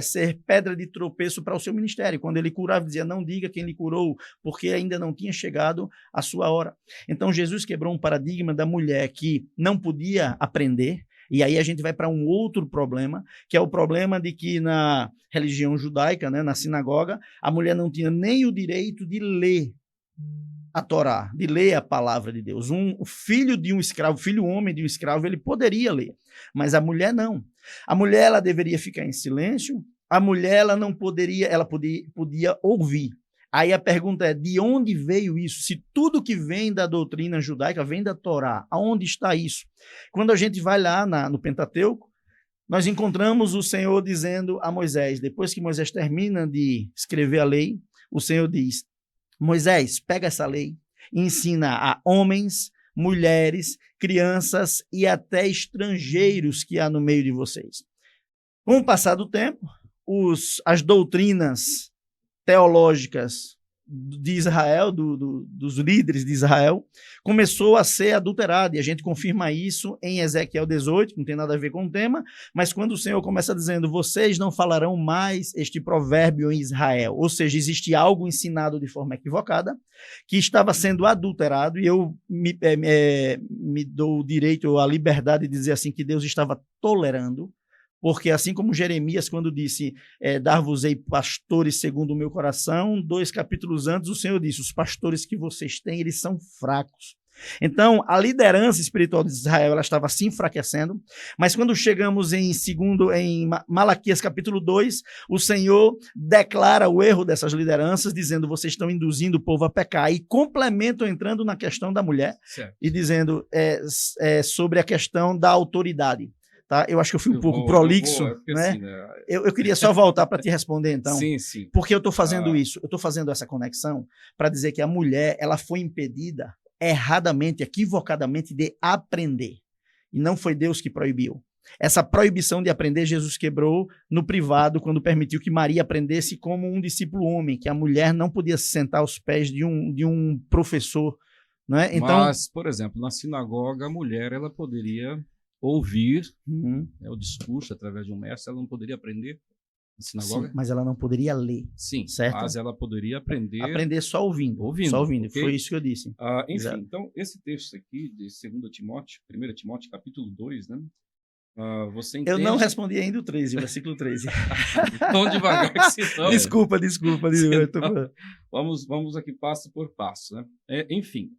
ser pedra de tropeço para o seu ministério. Quando ele curava, dizia, não diga quem lhe curou, porque ainda não tinha chegado a sua hora. Então, Jesus quebrou um paradigma da mulher que não podia aprender. E aí a gente vai para um outro problema, que é o problema de que na religião judaica, né, na sinagoga, a mulher não tinha nem o direito de ler a Torá, de ler a palavra de Deus. O filho de um escravo, filho homem de um escravo, ele poderia ler, mas a mulher não. A mulher ela deveria ficar em silêncio, a mulher ela não poderia, ela podia ouvir. Aí a pergunta é, de onde veio isso? Se tudo que vem da doutrina judaica vem da Torá, aonde está isso? Quando a gente vai lá no Pentateuco, nós encontramos o Senhor dizendo a Moisés, depois que Moisés termina de escrever a lei, o Senhor diz, Moisés, pega essa lei e ensina a homens, mulheres, crianças e até estrangeiros que há no meio de vocês. Com o passar do tempo, as doutrinas teológicas de Israel, dos líderes de Israel, começou a ser adulterada, e a gente confirma isso em Ezequiel 18, que não tem nada a ver com o tema, mas quando o Senhor começa dizendo, vocês não falarão mais este provérbio em Israel, ou seja, existe algo ensinado de forma equivocada, que estava sendo adulterado, e eu me dou o direito, a liberdade de dizer assim, que Deus estava tolerando, porque assim como Jeremias, quando disse, dar-vos-ei pastores segundo o meu coração, 2 capítulos antes o Senhor disse, os pastores que vocês têm, eles são fracos. Então, a liderança espiritual de Israel, ela estava se enfraquecendo, mas quando chegamos em Malaquias capítulo 2, o Senhor declara o erro dessas lideranças, dizendo, vocês estão induzindo o povo a pecar, e complementam entrando na questão da mulher, certo, e dizendo sobre a questão da autoridade. Tá? Eu acho que eu fui um pouco prolixo, né? Assim, né? Eu queria só voltar para te responder, então. Sim. Porque eu estou fazendo isso, eu estou fazendo essa conexão para dizer que a mulher ela foi impedida erradamente, equivocadamente de aprender. E não foi Deus que proibiu. Essa proibição de aprender, Jesus quebrou no privado, quando permitiu que Maria aprendesse como um discípulo homem, que a mulher não podia se sentar aos pés de um professor. Né? Então, mas, por exemplo, na sinagoga, a mulher ela poderia ouvir o discurso através de um mestre, ela não poderia aprender? na sinagoga? Sim, mas ela não poderia ler. Sim, certo? mas ela poderia aprender... Aprender só ouvindo. Ouvindo, Só ouvindo. ok? Foi isso que eu disse. Enfim, Exato. então, esse texto aqui de 2 Timóteo, 1 Timóteo, capítulo 2, né? Você entende... Eu não respondi ainda o 13, o versículo 13. Tão devagar que senão... Desculpa. Senão, vamos aqui passo por passo, né? Enfim,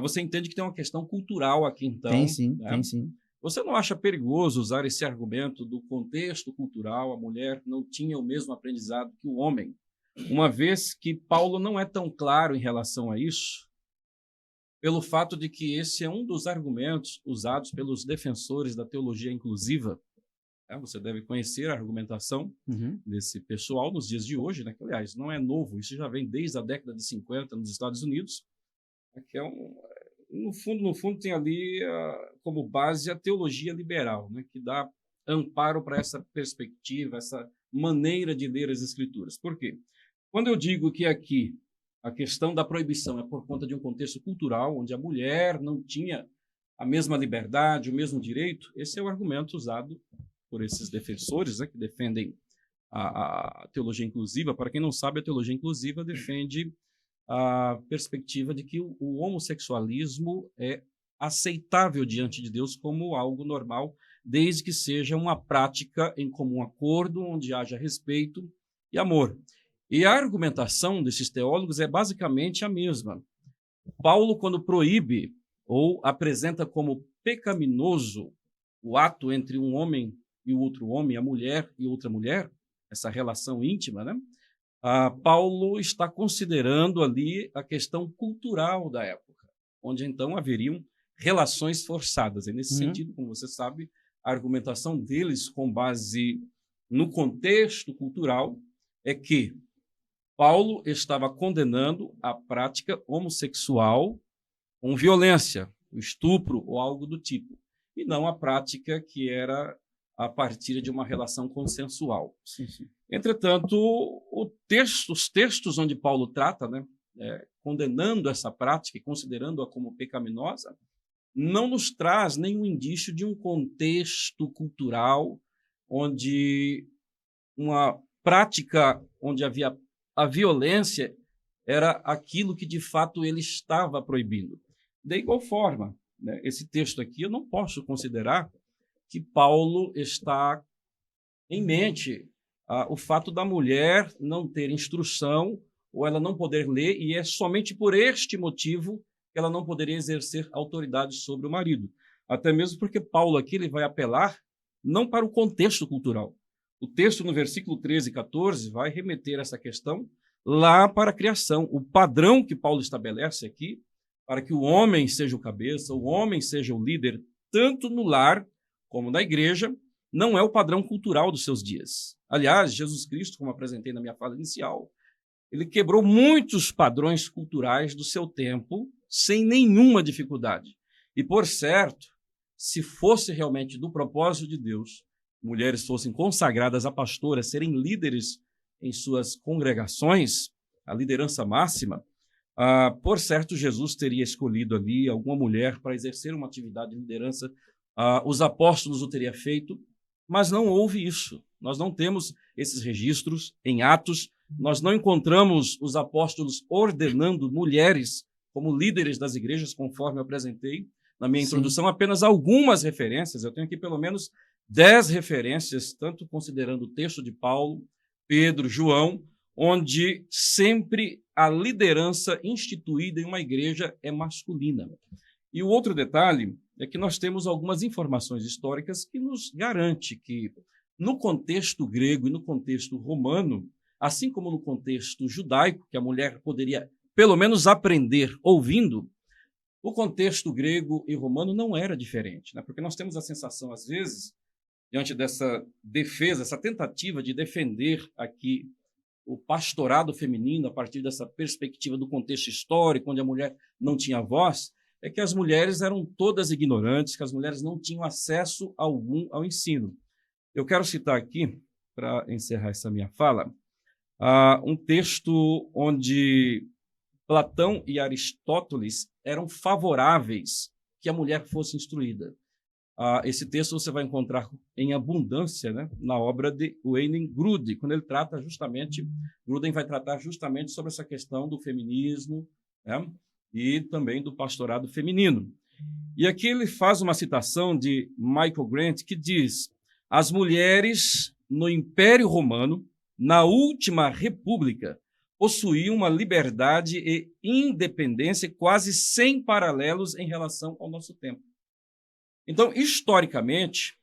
você entende que tem uma questão cultural aqui, então. Tem sim, né? tem sim. Você não acha perigoso usar esse argumento do contexto cultural? A mulher não tinha o mesmo aprendizado que o homem, uma vez que Paulo não é tão claro em relação a isso, pelo fato de que esse é um dos argumentos usados pelos defensores da teologia inclusiva. Você deve conhecer a argumentação desse pessoal nos dias de hoje, né? Que, aliás, não é novo, isso já vem desde a década de 50 nos Estados Unidos, que no fundo tem ali como base a teologia liberal, né? Que dá amparo para essa perspectiva, essa maneira de ler as Escrituras. Por quê? Quando eu digo que aqui a questão da proibição é por conta de um contexto cultural, onde a mulher não tinha a mesma liberdade, o mesmo direito, esse é o argumento usado por esses defensores, né, que defendem a teologia inclusiva. Para quem não sabe, a teologia inclusiva defende a perspectiva de que o homossexualismo é aceitável diante de Deus como algo normal, desde que seja uma prática em comum acordo, onde haja respeito e amor. E a argumentação desses teólogos é basicamente a mesma. Paulo, quando proíbe ou apresenta como pecaminoso o ato entre um homem e o outro homem, a mulher e outra mulher, essa relação íntima, né? Paulo está considerando ali a questão cultural da época, onde então haveriam relações forçadas. E nesse sentido, como você sabe, a argumentação deles com base no contexto cultural é que Paulo estava condenando a prática homossexual com violência, o estupro ou algo do tipo, e não a prática que era a partir de uma relação consensual. Sim, sim. Entretanto, os textos onde Paulo trata, né, condenando essa prática e considerando-a como pecaminosa, não nos traz nenhum indício de um contexto cultural onde uma prática onde havia a violência era aquilo que, de fato, ele estava proibindo. De igual forma, né, esse texto aqui, eu não posso considerar que Paulo está em mente o fato da mulher não ter instrução ou ela não poder ler, e é somente por este motivo que ela não poderia exercer autoridade sobre o marido. Até mesmo porque Paulo aqui ele vai apelar não para o contexto cultural. O texto no versículo 13 e 14 vai remeter essa questão lá para a criação. O padrão que Paulo estabelece aqui, para que o homem seja o cabeça, o homem seja o líder, tanto no lar como na igreja, não é o padrão cultural dos seus dias. Aliás, Jesus Cristo, como apresentei na minha fala inicial, ele quebrou muitos padrões culturais do seu tempo sem nenhuma dificuldade. E, por certo, se fosse realmente do propósito de Deus, mulheres fossem consagradas a pastoras, serem líderes em suas congregações, a liderança máxima, por certo, Jesus teria escolhido ali alguma mulher para exercer uma atividade de liderança, os apóstolos o teriam feito, mas não houve isso. Nós não temos esses registros em Atos, nós não encontramos os apóstolos ordenando mulheres como líderes das igrejas, conforme eu apresentei na minha introdução. Apenas algumas referências, eu tenho aqui pelo menos 10 referências, tanto considerando o texto de Paulo, Pedro, João, onde sempre a liderança instituída em uma igreja é masculina. E o outro detalhe é que nós temos algumas informações históricas que nos garante que, no contexto grego e no contexto romano, assim como no contexto judaico, que a mulher poderia pelo menos aprender ouvindo, o contexto grego e romano não era diferente, né? Porque nós temos a sensação, às vezes, diante dessa defesa, essa tentativa de defender aqui o pastorado feminino a partir dessa perspectiva do contexto histórico, onde a mulher não tinha voz, é que as mulheres eram todas ignorantes, que as mulheres não tinham acesso algum ao ensino. Eu quero citar aqui, para encerrar essa minha fala, um texto onde Platão e Aristóteles eram favoráveis que a mulher fosse instruída. Esse texto você vai encontrar em abundância, né, na obra de Wayne Grudem, quando ele trata justamente, Grudem vai tratar justamente sobre essa questão do feminismo, né, e também do pastorado feminino. E aqui ele faz uma citação de Michael Grant que diz: as mulheres no Império Romano, na última república, possuíam uma liberdade e independência quase sem paralelos em relação ao nosso tempo. Então, historicamente,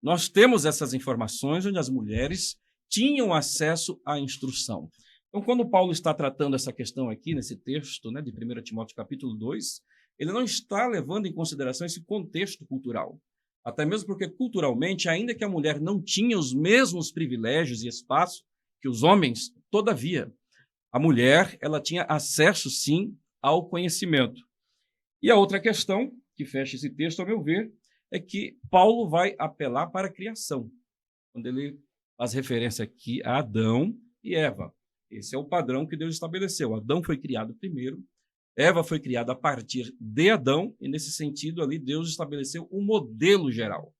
nós temos essas informações onde as mulheres tinham acesso à instrução. Então, quando Paulo está tratando essa questão aqui, nesse texto, né, de 1 Timóteo capítulo 2, ele não está levando em consideração esse contexto cultural. Até mesmo porque, culturalmente, ainda que a mulher não tinha os mesmos privilégios e espaço que os homens, todavia, a mulher ela tinha acesso, sim, ao conhecimento. E a outra questão, que fecha esse texto, ao meu ver, é que Paulo vai apelar para a criação, quando ele faz referência aqui a Adão e Eva. Esse é o padrão que Deus estabeleceu. Adão foi criado primeiro, Eva foi criada a partir de Adão, e nesse sentido ali Deus estabeleceu um modelo geral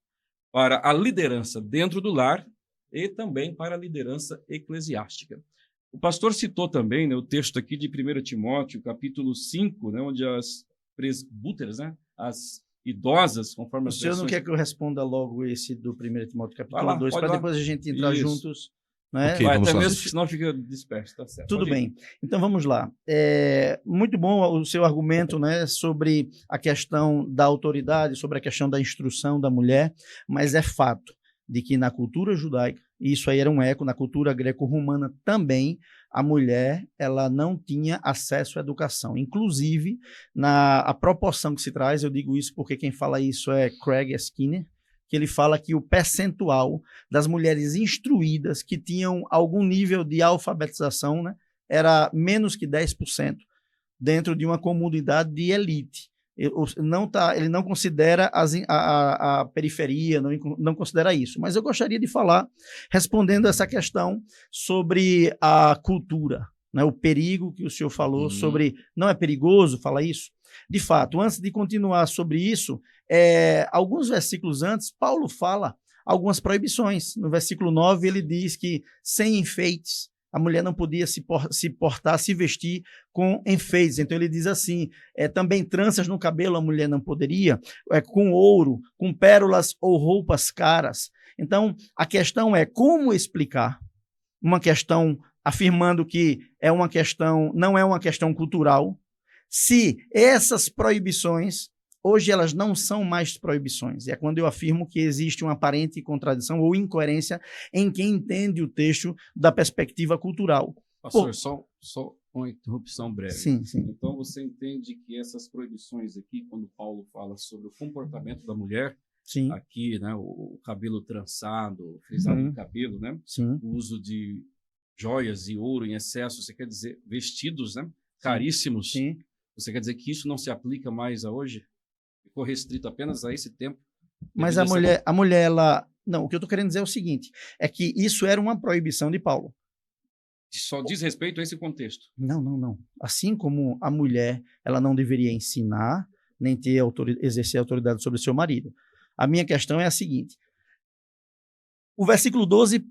para a liderança dentro do lar e também para a liderança eclesiástica. O pastor citou também, né, o texto aqui de 1 Timóteo, capítulo 5, né, onde as presbúteras, né, as idosas, conforme as pessoas... O senhor não quer que eu responda logo esse do 1 Timóteo, capítulo 2, para depois a gente entrar juntos... Né? Okay, até mesmo, senão fica disperso, tá certo. Tudo bem. Então vamos lá. Muito bom o seu argumento, né, sobre a questão da autoridade, sobre a questão da instrução da mulher, mas é fato de que na cultura judaica, e isso aí era um eco, na cultura greco-romana também, a mulher ela não tinha acesso à educação. Inclusive, a proporção que se traz, eu digo isso porque quem fala isso é Craig Skinner, que ele fala que o percentual das mulheres instruídas que tinham algum nível de alfabetização, né, era menos que 10% dentro de uma comunidade de elite. Ele não considera a periferia, não considera isso. Mas eu gostaria de falar, respondendo essa questão sobre a cultura, né, o perigo que o senhor falou sobre... Não é perigoso falar isso? De fato, antes de continuar sobre isso, alguns versículos antes, Paulo fala algumas proibições. No versículo 9, ele diz que sem enfeites, a mulher não podia se portar, se vestir com enfeites. Então ele diz assim, também tranças no cabelo a mulher não poderia, com ouro, com pérolas ou roupas caras. Então a questão é como explicar uma questão afirmando que não é uma questão cultural, se essas proibições, hoje elas não são mais proibições. É quando eu afirmo que existe uma aparente contradição ou incoerência em quem entende o texto da perspectiva cultural. Pastor, só uma interrupção breve. Sim. Então você entende que essas proibições aqui, quando Paulo fala sobre o comportamento da mulher, sim, aqui, né, o cabelo trançado, frisado no cabelo, né, sim, o uso de joias e ouro em excesso, você quer dizer vestidos, né, caríssimos. Sim. Você quer dizer que isso não se aplica mais a hoje? Ficou restrito apenas a esse tempo? Mas a mulher, ela... Não, o que eu estou querendo dizer é o seguinte, é que isso era uma proibição de Paulo. Só diz respeito a esse contexto? Não. Assim como a mulher, ela não deveria ensinar, nem exercer autoridade sobre o seu marido. A minha questão é a seguinte, o versículo 12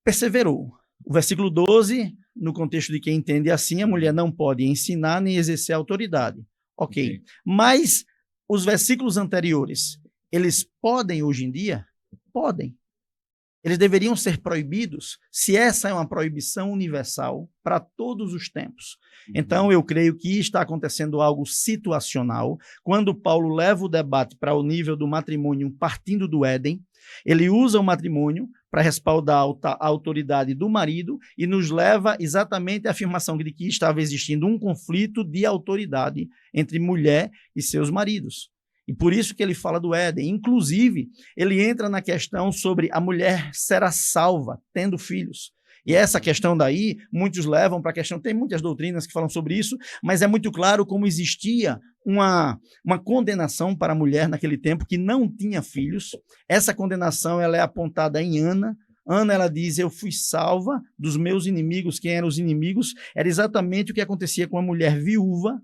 perseverou. O versículo 12, no contexto de quem entende assim, a mulher não pode ensinar nem exercer autoridade. Ok. Mas os versículos anteriores, eles podem hoje em dia? Podem. Eles deveriam ser proibidos se essa é uma proibição universal para todos os tempos. Então, eu creio que está acontecendo algo situacional. Quando Paulo leva o debate para o nível do matrimônio partindo do Éden, ele usa o matrimônio para respaldar a autoridade do marido e nos leva exatamente à afirmação de que estava existindo um conflito de autoridade entre mulher e seus maridos. E por isso que ele fala do Éden. Inclusive, ele entra na questão sobre a mulher será salva tendo filhos. E essa questão daí, muitos levam para a questão, tem muitas doutrinas que falam sobre isso, mas é muito claro como existia uma condenação para a mulher naquele tempo que não tinha filhos. Essa condenação ela é apontada em Ana. Ana, ela diz, eu fui salva dos meus inimigos. Quem eram os inimigos? Era exatamente o que acontecia com a mulher viúva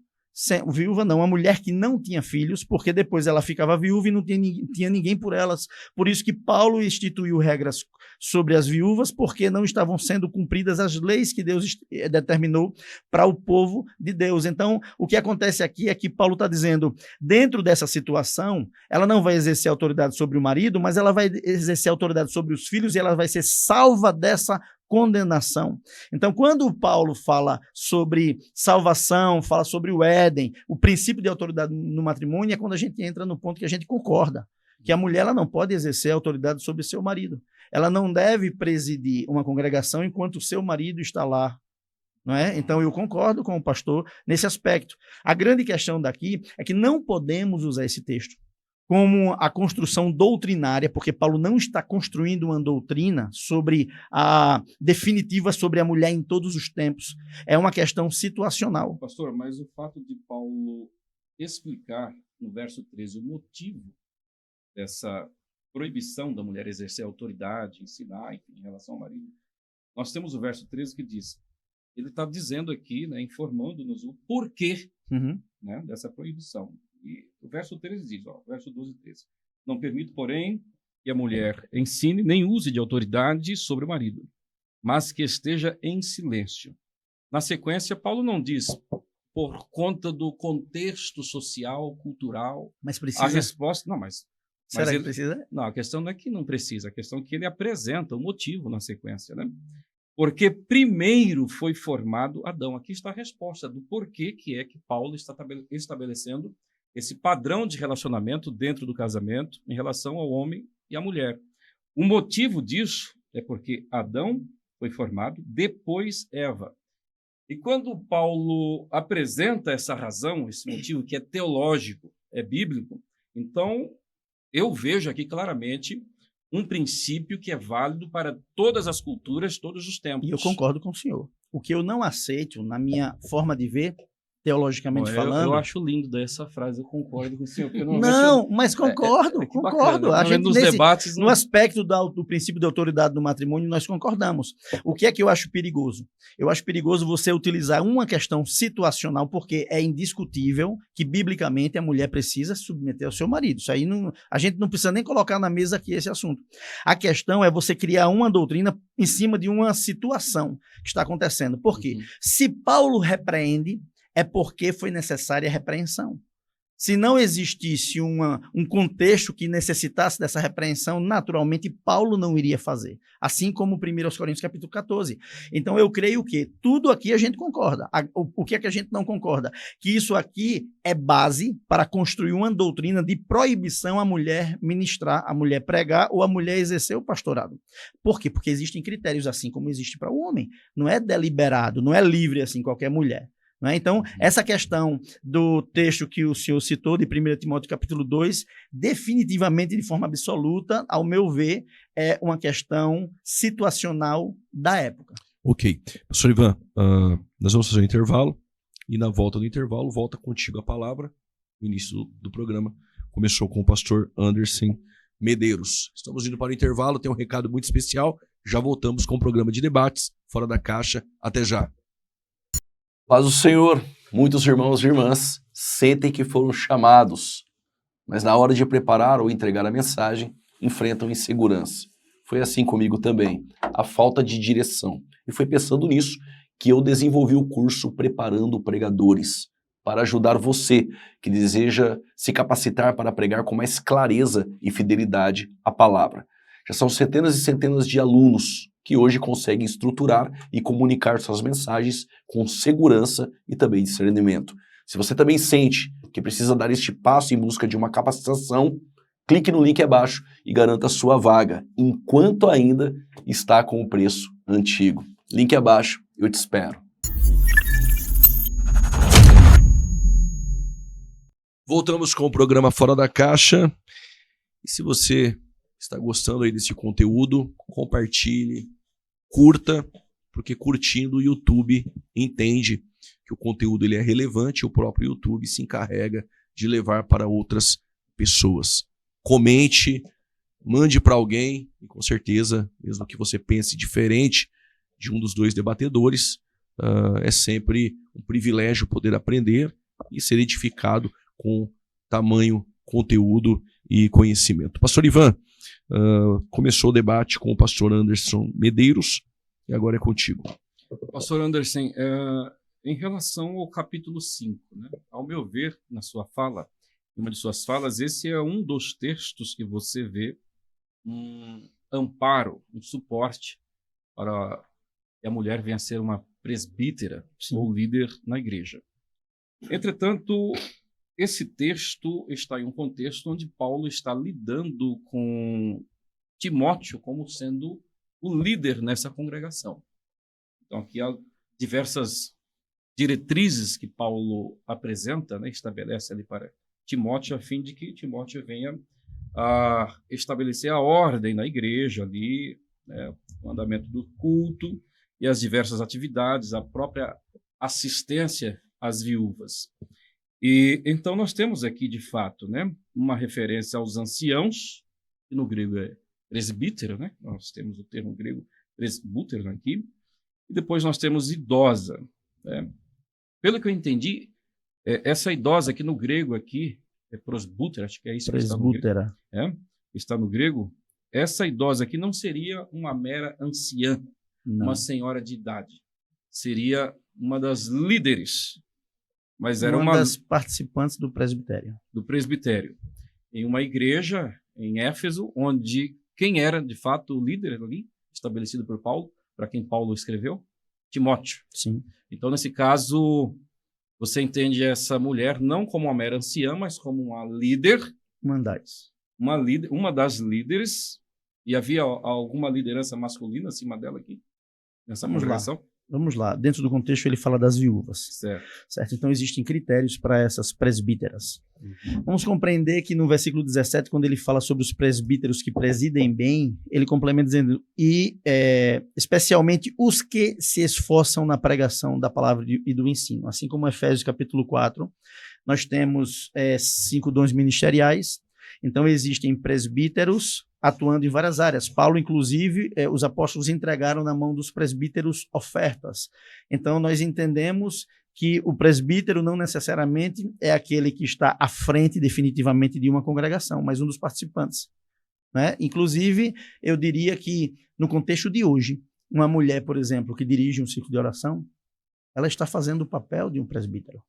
viúva não, uma mulher que não tinha filhos, porque depois ela ficava viúva e não tinha ninguém por elas. Por isso que Paulo instituiu regras sobre as viúvas, porque não estavam sendo cumpridas as leis que Deus determinou para o povo de Deus. Então, o que acontece aqui é que Paulo está dizendo, dentro dessa situação, ela não vai exercer autoridade sobre o marido, mas ela vai exercer autoridade sobre os filhos e ela vai ser salva dessa condenação. Então, quando Paulo fala sobre salvação, fala sobre o Éden, o princípio de autoridade no matrimônio é quando a gente entra no ponto que a gente concorda, que a mulher ela não pode exercer autoridade sobre seu marido. Ela não deve presidir uma congregação enquanto o seu marido está lá. Não é? Então, eu concordo com o pastor nesse aspecto. A grande questão daqui é que não podemos usar esse texto como a construção doutrinária, porque Paulo não está construindo uma doutrina definitiva sobre a mulher em todos os tempos. É uma questão situacional. Pastor, mas o fato de Paulo explicar no verso 13 o motivo dessa proibição da mulher exercer autoridade, ensinar, enfim, em relação ao marido, nós temos o verso 13 que diz, ele está dizendo aqui, né, informando-nos o porquê né, dessa proibição. E o verso 13 diz, verso 12 e 13, não permito, porém, que a mulher ensine nem use de autoridade sobre o marido, mas que esteja em silêncio. Na sequência, Paulo não diz por conta do contexto social, cultural. Mas precisa? A resposta, não, mas será ele, que precisa? Não, a questão não é que não precisa, a questão é que ele apresenta o motivo na sequência, né? Porque primeiro foi formado Adão. Aqui está a resposta do porquê que é que Paulo está estabelecendo esse padrão de relacionamento dentro do casamento em relação ao homem e à mulher. O motivo disso é porque Adão foi formado, depois Eva. E quando Paulo apresenta essa razão, esse motivo que é teológico, é bíblico, então eu vejo aqui claramente um princípio que é válido para todas as culturas, todos os tempos. E eu concordo com o senhor. O que eu não aceito, na minha forma de ver, teologicamente falando... Eu acho lindo dessa frase, eu concordo com o senhor. Mas concordo, concordo. Bacana. A gente, nos debates... No aspecto do princípio de autoridade do matrimônio, nós concordamos. O que é que eu acho perigoso? Eu acho perigoso você utilizar uma questão situacional, porque é indiscutível que, biblicamente, a mulher precisa se submeter ao seu marido. Isso aí a gente não precisa nem colocar na mesa aqui esse assunto. A questão é você criar uma doutrina em cima de uma situação que está acontecendo. Por quê? Se Paulo repreende, é porque foi necessária a repreensão. Se não existisse um contexto que necessitasse dessa repreensão, naturalmente Paulo não iria fazer. Assim como 1 Coríntios capítulo 14. Então eu creio que tudo aqui a gente concorda. O que é que a gente não concorda? Que isso aqui é base para construir uma doutrina de proibição à mulher ministrar, à mulher pregar ou à mulher exercer o pastorado. Por quê? Porque existem critérios assim como existe para o homem. Não é deliberado, não é livre assim qualquer mulher. Né? Então, essa questão do texto que o senhor citou, de 1 Timóteo capítulo 2, definitivamente, de forma absoluta, ao meu ver, é uma questão situacional da época. Ok. Pastor Ivan, nós vamos fazer um intervalo, e na volta do intervalo, volta contigo a palavra. O início do programa começou com o pastor Anderson Medeiros. Estamos indo para o intervalo, tem um recado muito especial, já voltamos com o programa de debates, Fora da Caixa, até já. Paz do Senhor, muitos irmãos e irmãs sentem que foram chamados, mas na hora de preparar ou entregar a mensagem, enfrentam insegurança. Foi assim comigo também, a falta de direção. E foi pensando nisso que eu desenvolvi o curso Preparando Pregadores, para ajudar você que deseja se capacitar para pregar com mais clareza e fidelidade a palavra. Já são centenas e centenas de alunos que hoje conseguem estruturar e comunicar suas mensagens com segurança e também discernimento. Se você também sente que precisa dar este passo em busca de uma capacitação, clique no link abaixo e garanta a sua vaga, enquanto ainda está com o preço antigo. Link abaixo, eu te espero. Voltamos com o programa Fora da Caixa. E se você está gostando aí desse conteúdo, compartilhe, curta, porque curtindo o YouTube entende que o conteúdo ele é relevante e o próprio YouTube se encarrega de levar para outras pessoas. Comente, mande para alguém e com certeza, mesmo que você pense diferente de um dos dois debatedores, é sempre um privilégio poder aprender e ser edificado com tamanho, conteúdo e conhecimento. Pastor Ivan, começou o debate com o pastor Anderson Medeiros e agora é contigo. Pastor Anderson, em relação ao capítulo 5, né? Ao meu ver, na sua fala, em uma de suas falas, esse é um dos textos que você vê um amparo, um suporte para que a mulher venha a ser uma presbítera ou líder na igreja. Entretanto, esse texto está em um contexto onde Paulo está lidando com Timóteo como sendo o líder nessa congregação. Então, aqui há diversas diretrizes que Paulo apresenta, né, estabelece ali para Timóteo, a fim de que Timóteo venha a estabelecer a ordem na igreja ali, né, o andamento do culto e as diversas atividades, a própria assistência às viúvas. E então nós temos aqui, de fato, né, uma referência aos anciãos, que no grego é presbítero, né? Nós temos o termo grego presbútero aqui, e depois nós temos idosa. Né? Pelo que eu entendi, essa idosa aqui no grego aqui, é prosbútera, acho que é isso que está no grego. Está no grego. Essa idosa aqui não seria uma mera anciã, uma senhora de idade. Seria uma das líderes. Mas era uma das participantes do presbitério. Do presbitério. Em uma igreja em Éfeso, onde quem era, de fato, o líder ali, estabelecido por Paulo, para quem Paulo escreveu? Timóteo. Sim. Então, nesse caso, você entende essa mulher não como uma mera anciã, mas como uma líder. Uma das líderes. E havia alguma liderança masculina acima dela aqui? Nessa congregação? Vamos lá. Dentro do contexto, ele fala das viúvas. Certo? Então, existem critérios para essas presbíteras. Vamos compreender que no versículo 17, quando ele fala sobre os presbíteros que presidem bem, ele complementa dizendo, especialmente os que se esforçam na pregação da palavra e do ensino. Assim como Efésios capítulo 4, nós temos 5 dons ministeriais. Então, existem presbíteros atuando em várias áreas. Paulo, inclusive, os apóstolos entregaram na mão dos presbíteros ofertas. Então, nós entendemos que o presbítero não necessariamente é aquele que está à frente definitivamente de uma congregação, mas um dos participantes. Né? Inclusive, eu diria que, no contexto de hoje, uma mulher, por exemplo, que dirige um círculo de oração, ela está fazendo o papel de um presbítero.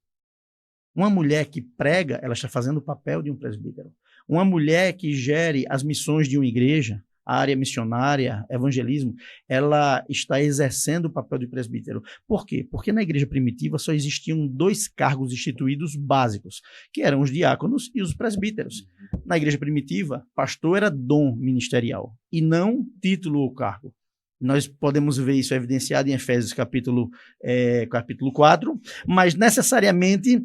Uma mulher que prega, ela está fazendo o papel de um presbítero. Uma mulher que gere as missões de uma igreja, a área missionária, evangelismo, ela está exercendo o papel de presbítero. Por quê? Porque na igreja primitiva só existiam 2 cargos instituídos básicos, que eram os diáconos e os presbíteros. Na igreja primitiva, pastor era dom ministerial e não título ou cargo. Nós podemos ver isso evidenciado em Efésios capítulo 4, mas necessariamente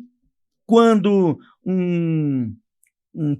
quando um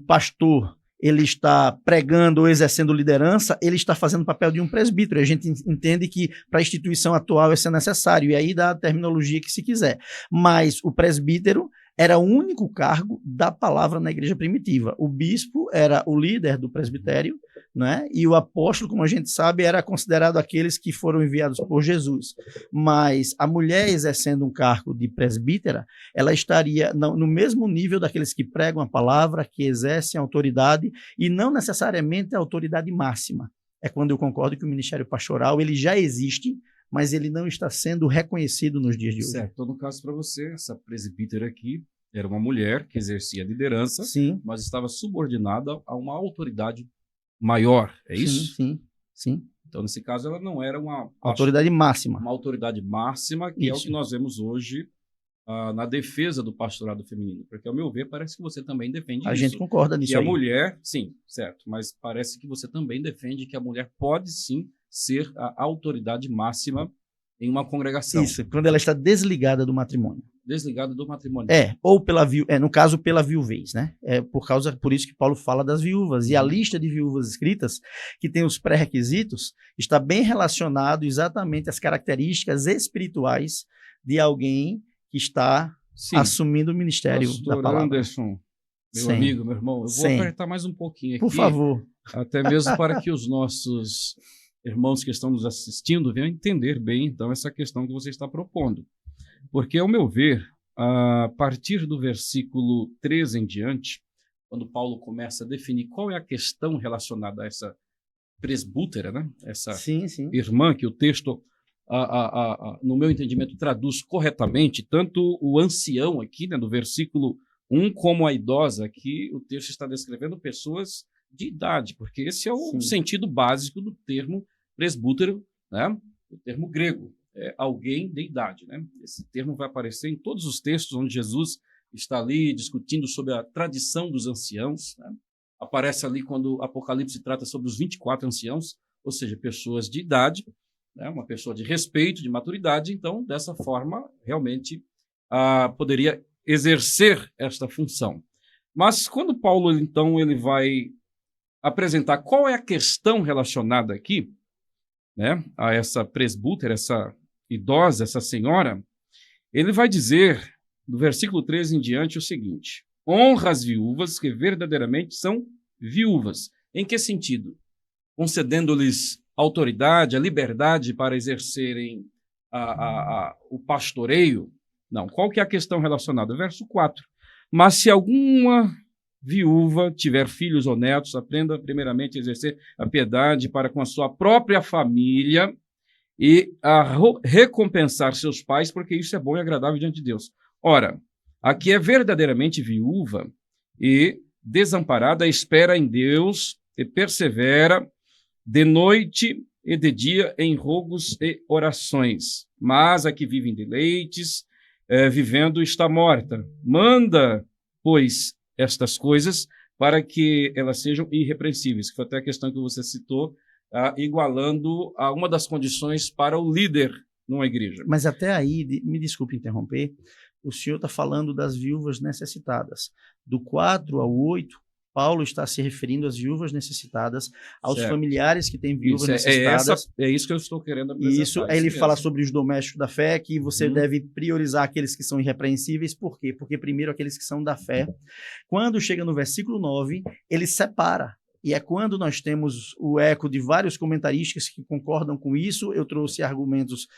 pastor ele está pregando ou exercendo liderança, ele está fazendo o papel de um presbítero. A gente entende que para a instituição atual isso é necessário, e aí dá a terminologia que se quiser. Mas o presbítero era o único cargo da palavra na igreja primitiva. O bispo era o líder do presbitério, né? E o apóstolo, como a gente sabe, era considerado aqueles que foram enviados por Jesus. Mas a mulher exercendo um cargo de presbítera, ela estaria no mesmo nível daqueles que pregam a palavra, que exercem a autoridade, e não necessariamente a autoridade máxima. É quando eu concordo que o ministério pastoral ele já existe, mas ele não está sendo reconhecido nos dias de hoje. Certo. Então, no caso para você, essa presbítera aqui era uma mulher que exercia liderança, sim, mas estava subordinada a uma autoridade maior, é isso? Sim. Então, nesse caso, ela não era uma autoridade máxima. Uma autoridade máxima, que é o que nós vemos hoje na defesa do pastorado feminino. Porque, ao meu ver, parece que você também defende isso. A gente concorda nisso aí. E a mulher, sim, certo, mas parece que você também defende que a mulher pode, sim, ser a autoridade máxima em uma congregação. Isso, quando ela está desligada do matrimônio. Desligada do matrimônio. Ou no caso pela viuvez, né? Por isso que Paulo fala das viúvas. E a lista de viúvas escritas, que tem os pré-requisitos, está bem relacionado exatamente às características espirituais de alguém que está assumindo o ministério da palavra. Anderson, meu amigo, meu irmão, eu vou apertar mais um pouquinho aqui. Por favor. Até mesmo para que os nossos irmãos que estão nos assistindo venham entender bem, então, essa questão que você está propondo. Porque, ao meu ver, a partir do versículo 13 em diante, quando Paulo começa a definir qual é a questão relacionada a essa presbútera, né? Essa Sim, sim. irmã que o texto, no meu entendimento, traduz corretamente, tanto o ancião aqui, né, do versículo 1, como a idosa aqui, o texto está descrevendo pessoas de idade, porque esse é o Sim. sentido básico do termo presbútero, né? O termo grego, é alguém de idade, né? Esse termo vai aparecer em todos os textos onde Jesus está ali discutindo sobre a tradição dos anciãos, né? Aparece ali quando o Apocalipse trata sobre os 24 anciãos, ou seja, pessoas de idade, né? Uma pessoa de respeito, de maturidade. Então, dessa forma, realmente poderia exercer esta função. Mas quando Paulo, então, ele vai apresentar qual é a questão relacionada aqui, né, a essa presbútera, essa idosa, essa senhora, ele vai dizer, do versículo 13 em diante, o seguinte: honra as viúvas que verdadeiramente são viúvas. Em que sentido? Concedendo-lhes autoridade, a liberdade para exercerem o pastoreio? Não. Qual que é a questão relacionada? Verso 4. Mas se alguma viúva tiver filhos ou netos, aprenda primeiramente a exercer a piedade para com a sua própria família e a recompensar seus pais, porque isso é bom e agradável diante de Deus. Ora, aqui é verdadeiramente viúva e desamparada, espera em Deus e persevera de noite e de dia em rogos e orações. Mas a que vive em deleites, vivendo, está morta. Manda, pois, estas coisas para que elas sejam irrepreensíveis, que foi até a questão que você citou, igualando a uma das condições para o líder numa igreja. Mas até aí, me desculpe interromper, o senhor está falando das viúvas necessitadas. Do 4 ao 8, Paulo está se referindo às viúvas necessitadas, aos familiares que têm viúvas necessitadas. É isso que eu estou querendo apresentar. Isso, aí ele fala sobre os domésticos da fé, que você deve priorizar aqueles que são irrepreensíveis. Por quê? Porque primeiro aqueles que são da fé. Quando chega no versículo 9, ele separa. E é quando nós temos o eco de vários comentaristas que concordam com isso. Eu trouxe argumentos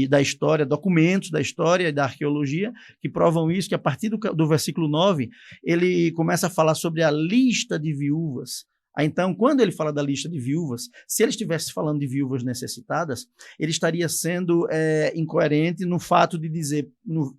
da história, documentos da história e da arqueologia que provam isso, que a partir do versículo 9, ele começa a falar sobre a lista de viúvas. Então, quando ele fala da lista de viúvas, se ele estivesse falando de viúvas necessitadas, ele estaria sendo incoerente no fato de dizer, no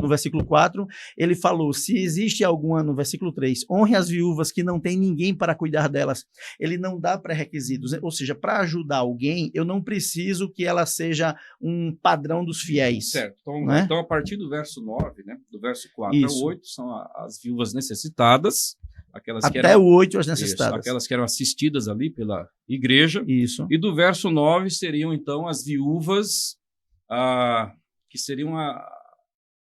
versículo 4, ele falou, se existe alguma, no versículo 3, honre as viúvas que não tem ninguém para cuidar delas. Ele não dá pré-requisitos, ou seja, para ajudar alguém, eu não preciso que ela seja um padrão dos fiéis. Certo. Então, né? Então a partir do verso 9, né, do verso 4 isso. ao 8, são as viúvas necessitadas, aquelas até que eram, o 8 as necessitadas. Isso, aquelas que eram assistidas ali pela igreja. Isso. E do verso 9 seriam, então, as viúvas que seriam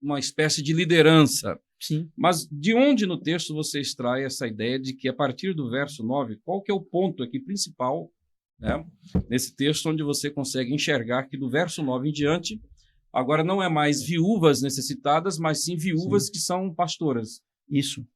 uma espécie de liderança. Sim. Mas de onde no texto você extrai essa ideia de que a partir do verso 9, qual que é o ponto aqui principal, né, nesse texto onde você consegue enxergar que do verso 9 em diante, agora não é mais viúvas necessitadas, mas sim viúvas que são pastoras? Isso.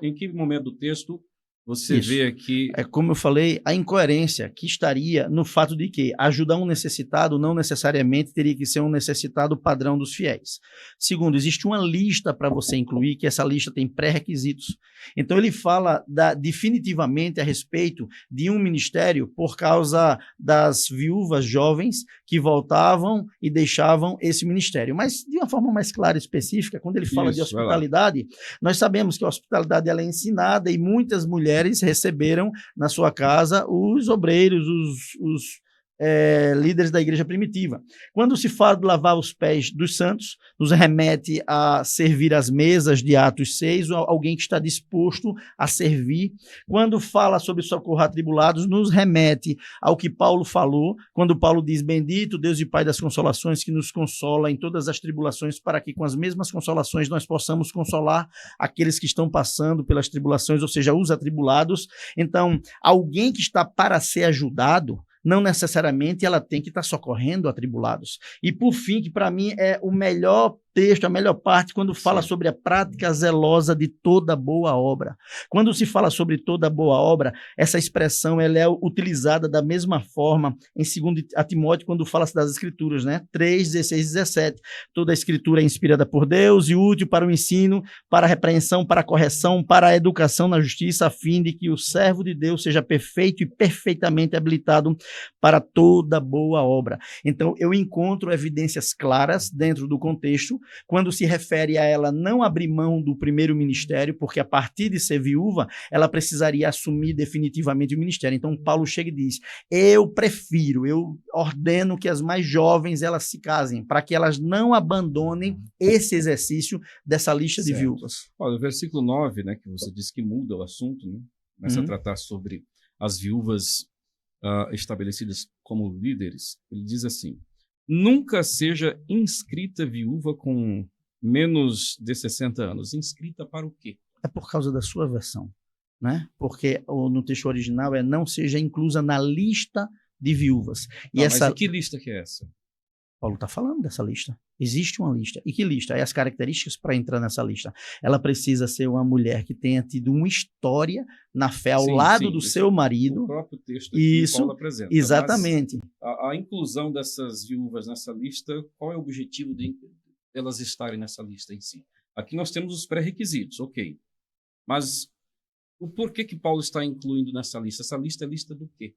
Em que momento do texto você vê aqui... É como eu falei, a incoerência que estaria no fato de que ajudar um necessitado não necessariamente teria que ser um necessitado padrão dos fiéis. Segundo, existe uma lista para você incluir, que essa lista tem pré-requisitos. Então ele fala definitivamente a respeito de um ministério por causa das viúvas jovens que voltavam e deixavam esse ministério. Mas de uma forma mais clara e específica, quando ele fala de hospitalidade, nós sabemos que a hospitalidade ela é ensinada e muitas mulheres receberam na sua casa os obreiros, os líderes da igreja primitiva. Quando se fala de lavar os pés dos santos, nos remete a servir as mesas de Atos 6, alguém que está disposto a servir. Quando fala sobre socorro atribulados, nos remete ao que Paulo falou, quando Paulo diz, bendito Deus e Pai das consolações, que nos consola em todas as tribulações, para que com as mesmas consolações nós possamos consolar aqueles que estão passando pelas tribulações, ou seja, os atribulados. Então, alguém que está para ser ajudado, não necessariamente ela tem que estar socorrendo atribulados. E por fim, que para mim é o melhor texto, a melhor parte, quando fala sobre a prática zelosa de toda boa obra. Quando se fala sobre toda boa obra, essa expressão ela é utilizada da mesma forma em 2 Timóteo, quando fala das Escrituras, né? 3, 16 e 17. Toda a Escritura é inspirada por Deus e útil para o ensino, para a repreensão, para a correção, para a educação na justiça, a fim de que o servo de Deus seja perfeito e perfeitamente habilitado para toda boa obra. Então, eu encontro evidências claras dentro do contexto, quando se refere a ela não abrir mão do primeiro ministério, porque a partir de ser viúva, ela precisaria assumir definitivamente o ministério. Então, Paulo chega e diz, eu ordeno que as mais jovens elas se casem, para que elas não abandonem esse exercício dessa lista de viúvas. Olha, o versículo 9, né, que você disse que muda o assunto, né? Começa a tratar sobre as viúvas estabelecidas como líderes. Ele diz assim, nunca seja inscrita viúva com menos de 60 anos. Inscrita para o quê? É por causa da sua versão, né? Porque no texto original não seja inclusa na lista de viúvas. Mas que lista que é essa? Paulo está falando dessa lista. Existe uma lista. E que lista? É as características para entrar nessa lista. Ela precisa ser uma mulher que tenha tido uma história na fé ao lado do seu marido. O próprio texto aqui que Paulo apresenta. Exatamente. A inclusão dessas viúvas nessa lista, qual é o objetivo de elas estarem nessa lista em si? Aqui nós temos os pré-requisitos, ok. Mas o porquê que Paulo está incluindo nessa lista? Essa lista é lista do quê?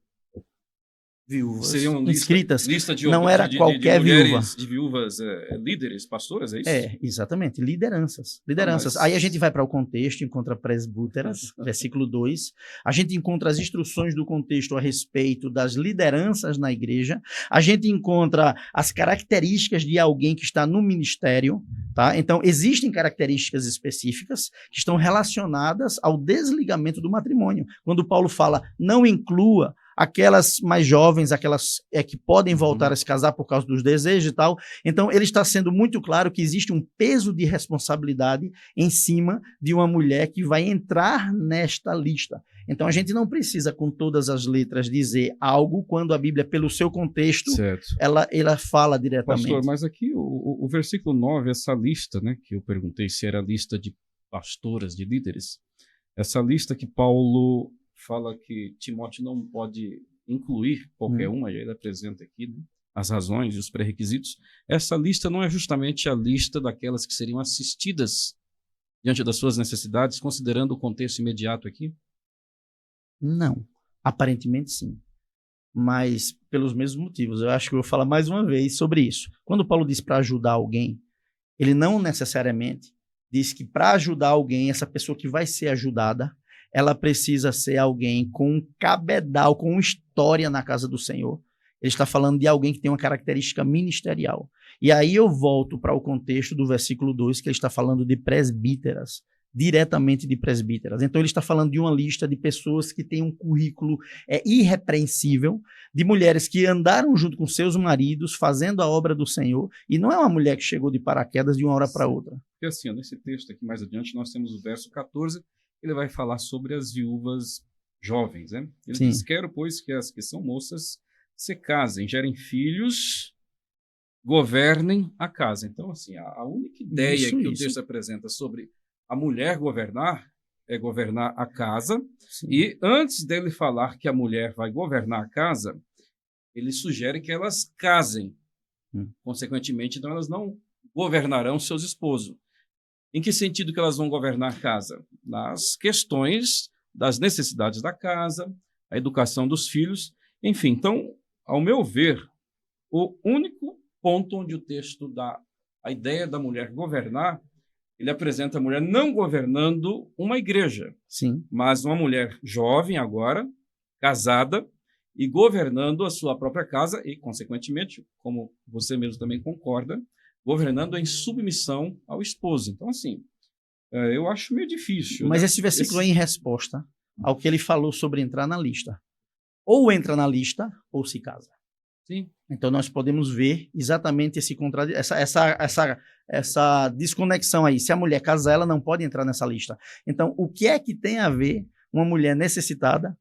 Viúvas seriam inscritas, lista de não era qualquer viúva. De viúvas líderes, pastoras, é isso? É, exatamente, lideranças. Aí a gente vai para o contexto, encontra presbúteras, versículo 2, a gente encontra as instruções do contexto a respeito das lideranças na igreja, a gente encontra as características de alguém que está no ministério, tá? Então, existem características específicas que estão relacionadas ao desligamento do matrimônio. Quando Paulo fala, não inclua aquelas mais jovens, aquelas que podem voltar a se casar por causa dos desejos e tal. Então, ele está sendo muito claro que existe um peso de responsabilidade em cima de uma mulher que vai entrar nesta lista. Então, a gente não precisa, com todas as letras, dizer algo quando a Bíblia, pelo seu contexto, ela fala diretamente. Pastor, mas aqui o versículo 9, essa lista, né, que eu perguntei se era lista de pastoras, de líderes, essa lista que Paulo fala que Timóteo não pode incluir qualquer uma, ele apresenta aqui, né, as razões e os pré-requisitos. Essa lista não é justamente a lista daquelas que seriam assistidas diante das suas necessidades, considerando o contexto imediato aqui? Não, aparentemente sim, mas pelos mesmos motivos. Eu acho que eu vou falar mais uma vez sobre isso. Quando Paulo diz para ajudar alguém, ele não necessariamente diz que para ajudar alguém, essa pessoa que vai ser ajudada, ela precisa ser alguém com um cabedal, com uma história na casa do Senhor. Ele está falando de alguém que tem uma característica ministerial. E aí eu volto para o contexto do versículo 2, que ele está falando de presbíteras, diretamente de presbíteras. Então ele está falando de uma lista de pessoas que têm um currículo irrepreensível, de mulheres que andaram junto com seus maridos, fazendo a obra do Senhor, e não é uma mulher que chegou de paraquedas de uma hora para outra. Porque assim, nesse texto aqui mais adiante, nós temos o verso 14, ele vai falar sobre as viúvas jovens, né? Ele diz, quero, pois, que as que são moças se casem, gerem filhos, governem a casa. Então, assim, a única ideia que o texto apresenta sobre a mulher governar é governar a casa. Sim. E antes dele falar que a mulher vai governar a casa, ele sugere que elas casem. Consequentemente, então, elas não governarão seus esposos. Em que sentido que elas vão governar a casa? Nas questões das necessidades da casa, a educação dos filhos, enfim. Então, ao meu ver, o único ponto onde o texto dá a ideia da mulher governar, ele apresenta a mulher não governando uma igreja, mas uma mulher jovem agora, casada, e governando a sua própria casa e, consequentemente, como você mesmo também concorda, governando em submissão ao esposo. Então, assim, eu acho meio difícil. Mas esse versículo é em resposta ao que ele falou sobre entrar na lista. Ou entra na lista, ou se casa. Sim. Então, nós podemos ver exatamente essa desconexão aí. Se a mulher casar, ela não pode entrar nessa lista. Então, o que é que tem a ver uma mulher necessitada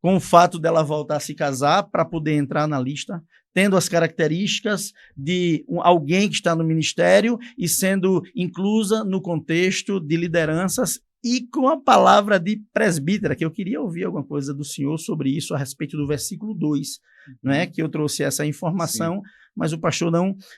com o fato dela voltar a se casar para poder entrar na lista, tendo as características de alguém que está no ministério e sendo inclusa no contexto de lideranças e com a palavra de presbítera, que eu queria ouvir alguma coisa do senhor sobre isso a respeito do versículo 2, não é? Que eu trouxe essa informação, mas o pastor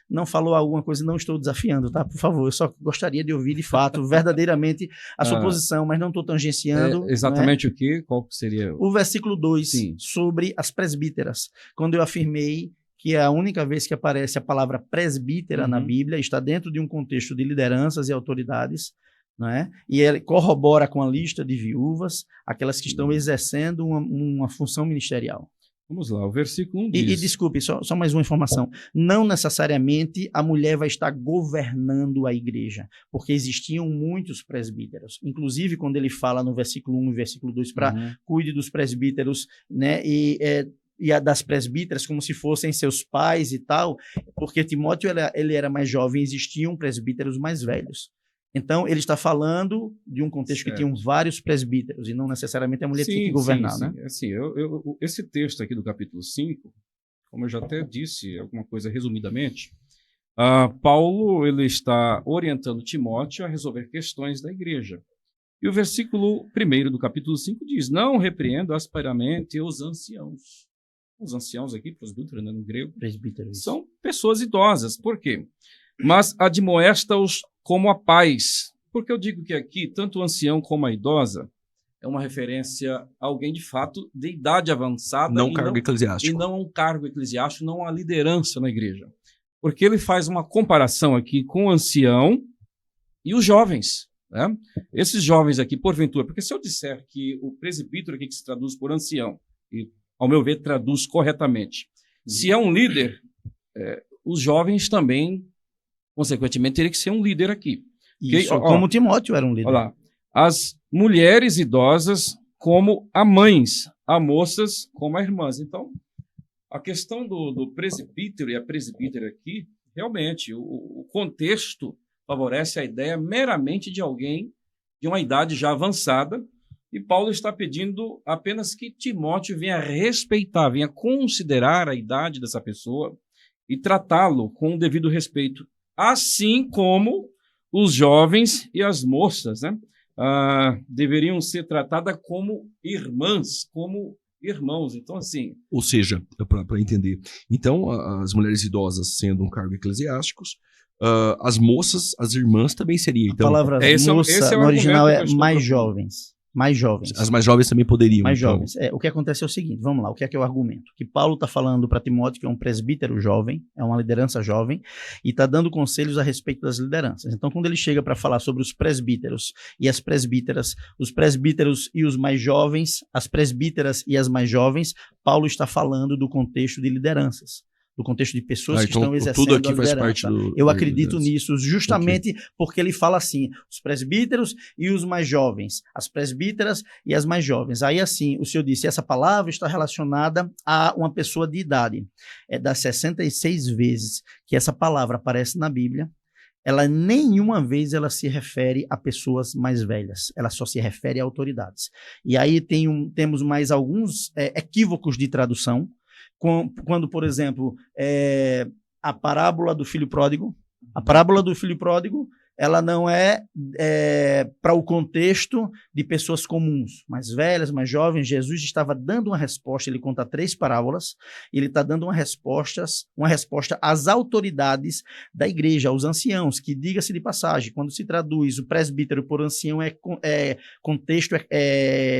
não falou alguma coisa, não estou desafiando, tá? Por favor, eu só gostaria de ouvir de fato, verdadeiramente, a sua posição, mas não estou tangenciando. Exatamente, né? O que? Qual seria? O versículo 2, sobre as presbíteras. Quando eu afirmei que é a única vez que aparece a palavra presbítera na Bíblia, está dentro de um contexto de lideranças e autoridades, não é? E ele corrobora com a lista de viúvas, aquelas que estão exercendo uma função ministerial. Vamos lá, o versículo 1 diz... E desculpe, só mais uma informação. Não necessariamente a mulher vai estar governando a igreja, porque existiam muitos presbíteros. Inclusive, quando ele fala no versículo 1 e versículo 2 para cuide dos presbíteros, né? E a das presbíteras como se fossem seus pais e tal, porque Timóteo ele era mais jovem, existiam presbíteros mais velhos. Então, ele está falando de um contexto que tinham vários presbíteros, e não necessariamente a mulher tinha que governar, né? Assim, esse texto aqui do capítulo 5, como eu já até disse, alguma coisa resumidamente, Paulo ele está orientando Timóteo a resolver questões da igreja. E o versículo 1 do capítulo 5 diz, não repreendo asperamente os anciãos. Os anciãos aqui, presbítero, né, no grego, são pessoas idosas. Por quê? Mas admoesta-os como a pais. Porque eu digo que aqui, tanto o ancião como a idosa, é uma referência a alguém de fato de idade avançada. Não cargo eclesiástico. E não um cargo eclesiástico, não uma liderança na igreja. Porque ele faz uma comparação aqui com o ancião e os jovens. Né? Esses jovens aqui, porventura, porque se eu disser que o presbítero aqui que se traduz por ancião, e ao meu ver traduz corretamente, se é um líder, os jovens também, consequentemente, teria que ser um líder aqui. Isso, como Timóteo era um líder. Olha lá, as mulheres idosas como a mães, a moças como a irmãs. Então, a questão do presbítero e a presbítera aqui, realmente, o contexto favorece a ideia meramente de alguém de uma idade já avançada, e Paulo está pedindo apenas que Timóteo venha respeitar, venha considerar a idade dessa pessoa e tratá-lo com o devido respeito, assim como os jovens e as moças, né, deveriam ser tratadas como irmãs, como irmãos. Então, assim... Ou seja, para entender, então as mulheres idosas sendo um cargo eclesiástico, as moças, as irmãs também seriam. Então, a palavra moça no original é mais jovens. Mais jovens. As mais jovens também poderiam. Mais jovens. O que acontece é o seguinte, vamos lá, o que é o argumento? Que Paulo está falando para Timóteo, que é um presbítero jovem, é uma liderança jovem, e está dando conselhos a respeito das lideranças. Então, quando ele chega para falar sobre os presbíteros e as presbíteras, os presbíteros e os mais jovens, as presbíteras e as mais jovens, Paulo está falando do contexto de lideranças, do contexto de pessoas que estão exercendo tudo aqui a liderança. Faz parte do... Eu acredito nisso, justamente porque ele fala assim, os presbíteros e os mais jovens, as presbíteras e as mais jovens. Aí assim, o senhor disse, essa palavra está relacionada a uma pessoa de idade. É das 66 vezes que essa palavra aparece na Bíblia, ela nenhuma vez ela se refere a pessoas mais velhas, ela só se refere a autoridades. E aí temos mais alguns equívocos de tradução, quando, por exemplo, a parábola do filho pródigo, ela não é para o contexto de pessoas comuns, mais velhas, mais jovens. Jesus estava dando uma resposta, ele conta 3 parábolas, ele está dando uma resposta às autoridades da igreja, aos anciãos, que, diga-se de passagem, quando se traduz o presbítero por ancião, contexto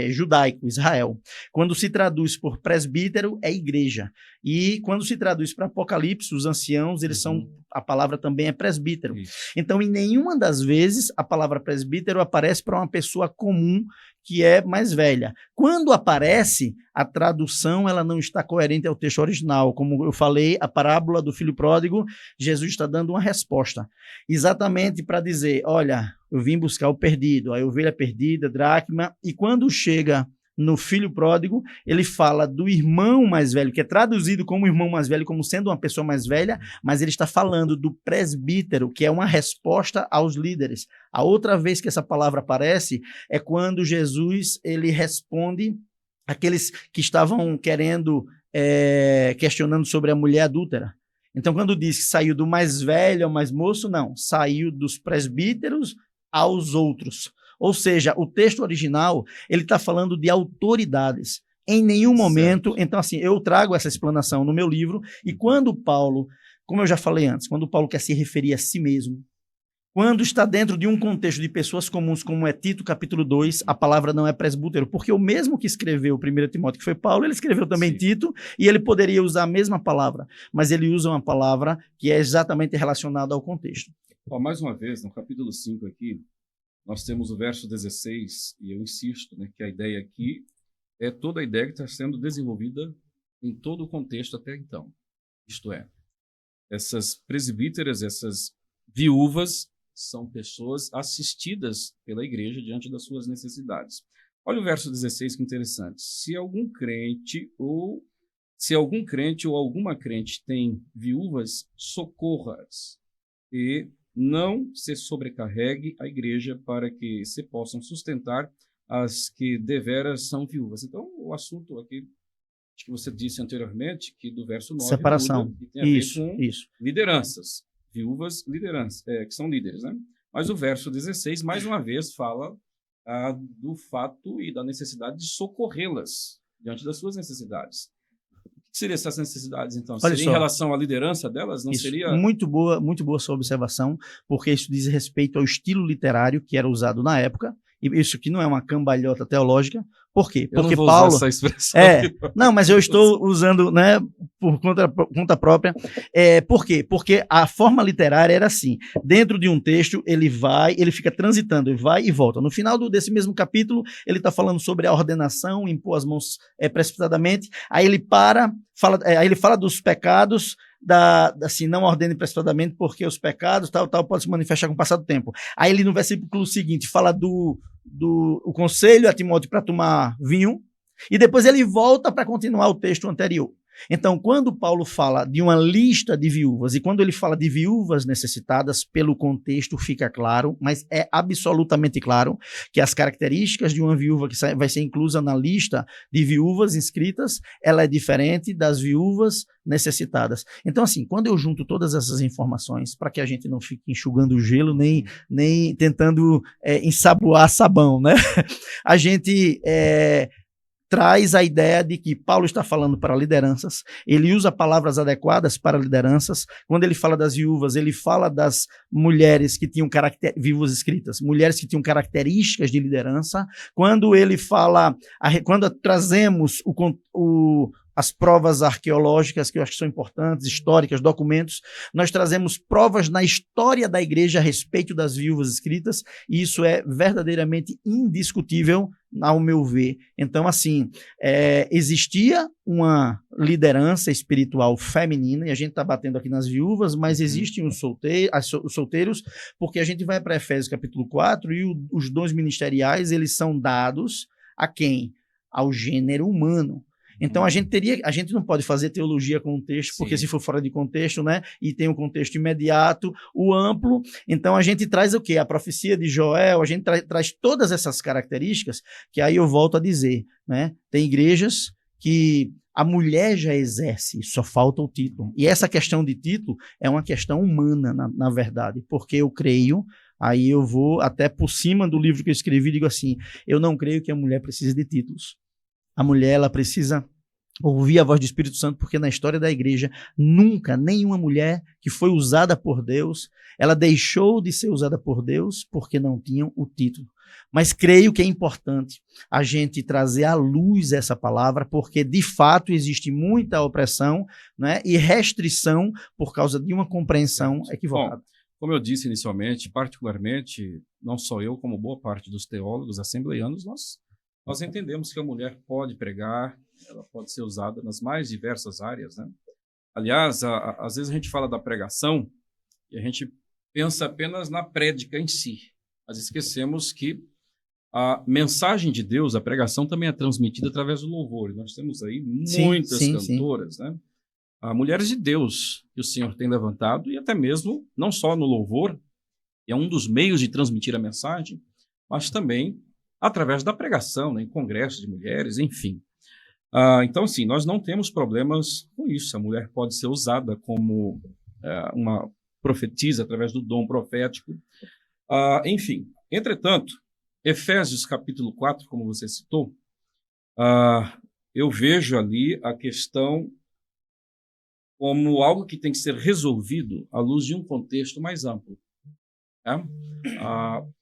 judaico, Israel. Quando se traduz por presbítero, é igreja. E quando se traduz para Apocalipse, os anciãos, eles são, a palavra também é presbítero. Isso. Então, em nenhuma das vezes, a palavra presbítero aparece para uma pessoa comum que é mais velha. Quando aparece, a tradução ela não está coerente ao texto original. Como eu falei, a parábola do filho pródigo, Jesus está dando uma resposta. Exatamente para dizer, olha, eu vim buscar o perdido, a ovelha perdida, dracma, e quando chega no filho pródigo, ele fala do irmão mais velho, que é traduzido como irmão mais velho, como sendo uma pessoa mais velha, mas ele está falando do presbítero, que é uma resposta aos líderes. A outra vez que essa palavra aparece é quando Jesus ele responde aqueles que estavam questionando sobre a mulher adúltera. Então, quando diz que saiu do mais velho ao mais moço, não, saiu dos presbíteros aos outros. Ou seja, o texto original, ele está falando de autoridades. Em nenhum momento, então assim, eu trago essa explanação no meu livro, e quando Paulo, como eu já falei antes, quando Paulo quer se referir a si mesmo, quando está dentro de um contexto de pessoas comuns, como é Tito, capítulo 2, a palavra não é presbítero, porque o mesmo que escreveu 1 Timóteo, que foi Paulo, ele escreveu também Sim. Tito, e ele poderia usar a mesma palavra, mas ele usa uma palavra que é exatamente relacionada ao contexto. Mais uma vez, no capítulo 5 aqui, nós temos o verso 16, e eu insisto, né, que a ideia aqui é toda a ideia que está sendo desenvolvida em todo o contexto até então. Isto é, essas presbíteras, essas viúvas, são pessoas assistidas pela igreja diante das suas necessidades. Olha o verso 16, que interessante. Se algum crente ou alguma crente tem viúvas, socorra-as e não se sobrecarregue a igreja para que se possam sustentar as que deveras são viúvas. Então, o assunto aqui, acho que você disse anteriormente, que do verso 9 separação. muda, e tem a ver com lideranças, viúvas que são líderes, né? Mas o verso 16, mais uma vez, fala do fato e da necessidade de socorrê-las diante das suas necessidades. O que seriam essas necessidades, então? Olha seria só, em relação à liderança delas? Não isso, seria... muito boa sua observação, porque isso diz respeito ao estilo literário que era usado na época, e isso aqui não é uma cambalhota teológica. Por quê? Eu porque não vou Paulo... usar essa expressão. Não, mas eu estou usando, né, por conta própria. Por quê? Porque a forma literária era assim. Dentro de um texto, ele fica transitando, ele vai e volta. No final desse mesmo capítulo, ele está falando sobre a ordenação, impor as mãos precipitadamente. Aí ele aí ele fala dos pecados, assim, não ordene precipitadamente, porque os pecados, tal, podem se manifestar com o passar do tempo. Aí ele, no versículo seguinte, fala o conselho a Timóteo para tomar vinho, e depois ele volta para continuar o texto anterior. Então, quando Paulo fala de uma lista de viúvas, e quando ele fala de viúvas necessitadas, pelo contexto fica claro, mas é absolutamente claro que as características de uma viúva que vai ser inclusa na lista de viúvas inscritas, ela é diferente das viúvas necessitadas. Então, assim, quando eu junto todas essas informações, para que a gente não fique enxugando o gelo, nem tentando ensaboar sabão, né? A gente... traz a ideia de que Paulo está falando para lideranças, ele usa palavras adequadas para lideranças. Quando ele fala das viúvas, ele fala das mulheres que tinham viúvas escritas, mulheres que tinham características de liderança. Quando ele fala, quando trazemos as provas arqueológicas, que eu acho que são importantes, históricas, documentos, nós trazemos provas na história da igreja a respeito das viúvas escritas, e isso é verdadeiramente indiscutível, ao meu ver. Então, assim, existia uma liderança espiritual feminina, e a gente está batendo aqui nas viúvas, mas existem os solteiros, porque a gente vai para Efésios capítulo 4, e os dons ministeriais, eles são dados a quem? Ao gênero humano. Então a gente não pode fazer teologia com o texto, porque se for fora de contexto, né, e tem o contexto imediato, o amplo, então a gente traz o quê? A profecia de Joel, a gente traz todas essas características, que aí eu volto a dizer, né, tem igrejas que a mulher já exerce, só falta o título. E essa questão de título é uma questão humana, na verdade, porque eu creio, aí eu vou até por cima do livro que eu escrevi e digo assim, eu não creio que a mulher precise de títulos. A mulher, ela precisa ouvir a voz do Espírito Santo, porque na história da igreja, nunca, nenhuma mulher que foi usada por Deus, ela deixou de ser usada por Deus porque não tinham o título. Mas creio que é importante a gente trazer à luz essa palavra, porque de fato existe muita opressão, né, e restrição por causa de uma compreensão equivocada. Bom, como eu disse inicialmente, particularmente, não só eu, como boa parte dos teólogos assembleianos, nós entendemos que a mulher pode pregar, ela pode ser usada nas mais diversas áreas, né? Aliás, às vezes a gente fala da pregação e a gente pensa apenas na prédica em si, mas esquecemos que a mensagem de Deus, a pregação, também é transmitida através do louvor. Nós temos aí muitas cantoras, né? Mulheres de Deus que o Senhor tem levantado, e até mesmo, não só no louvor, é um dos meios de transmitir a mensagem, mas também através da pregação, né, em congressos de mulheres, enfim. Então, assim, nós não temos problemas com isso. A mulher pode ser usada como uma profetisa através do dom profético. Enfim, entretanto, Efésios capítulo 4, como você citou, eu vejo ali a questão como algo que tem que ser resolvido à luz de um contexto mais amplo.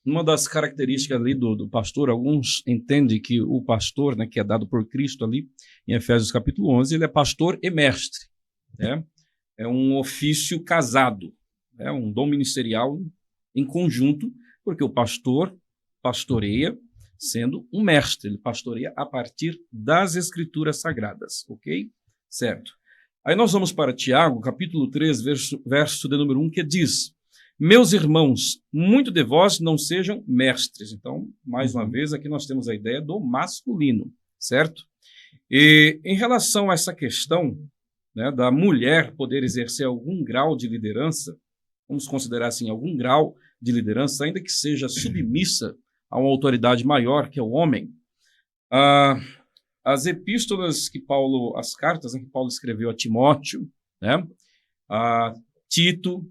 Uma das características ali do pastor, alguns entendem que o pastor, né, que é dado por Cristo ali, em Efésios capítulo 11, ele é pastor e mestre. É um ofício casado, um dom ministerial em conjunto, porque o pastor pastoreia sendo um mestre, ele pastoreia a partir das Escrituras Sagradas, ok? Certo. Aí nós vamos para Tiago, capítulo 3, verso de número 1, que diz: meus irmãos, muito de vós não sejam mestres. Então, mais uma vez, aqui nós temos a ideia do masculino, certo? E em relação a essa questão, né, da mulher poder exercer algum grau de liderança, vamos considerar assim, algum grau de liderança, ainda que seja submissa a uma autoridade maior, que é o homem, as epístolas que Paulo, as cartas, né, que Paulo escreveu a Timóteo, né, a Tito,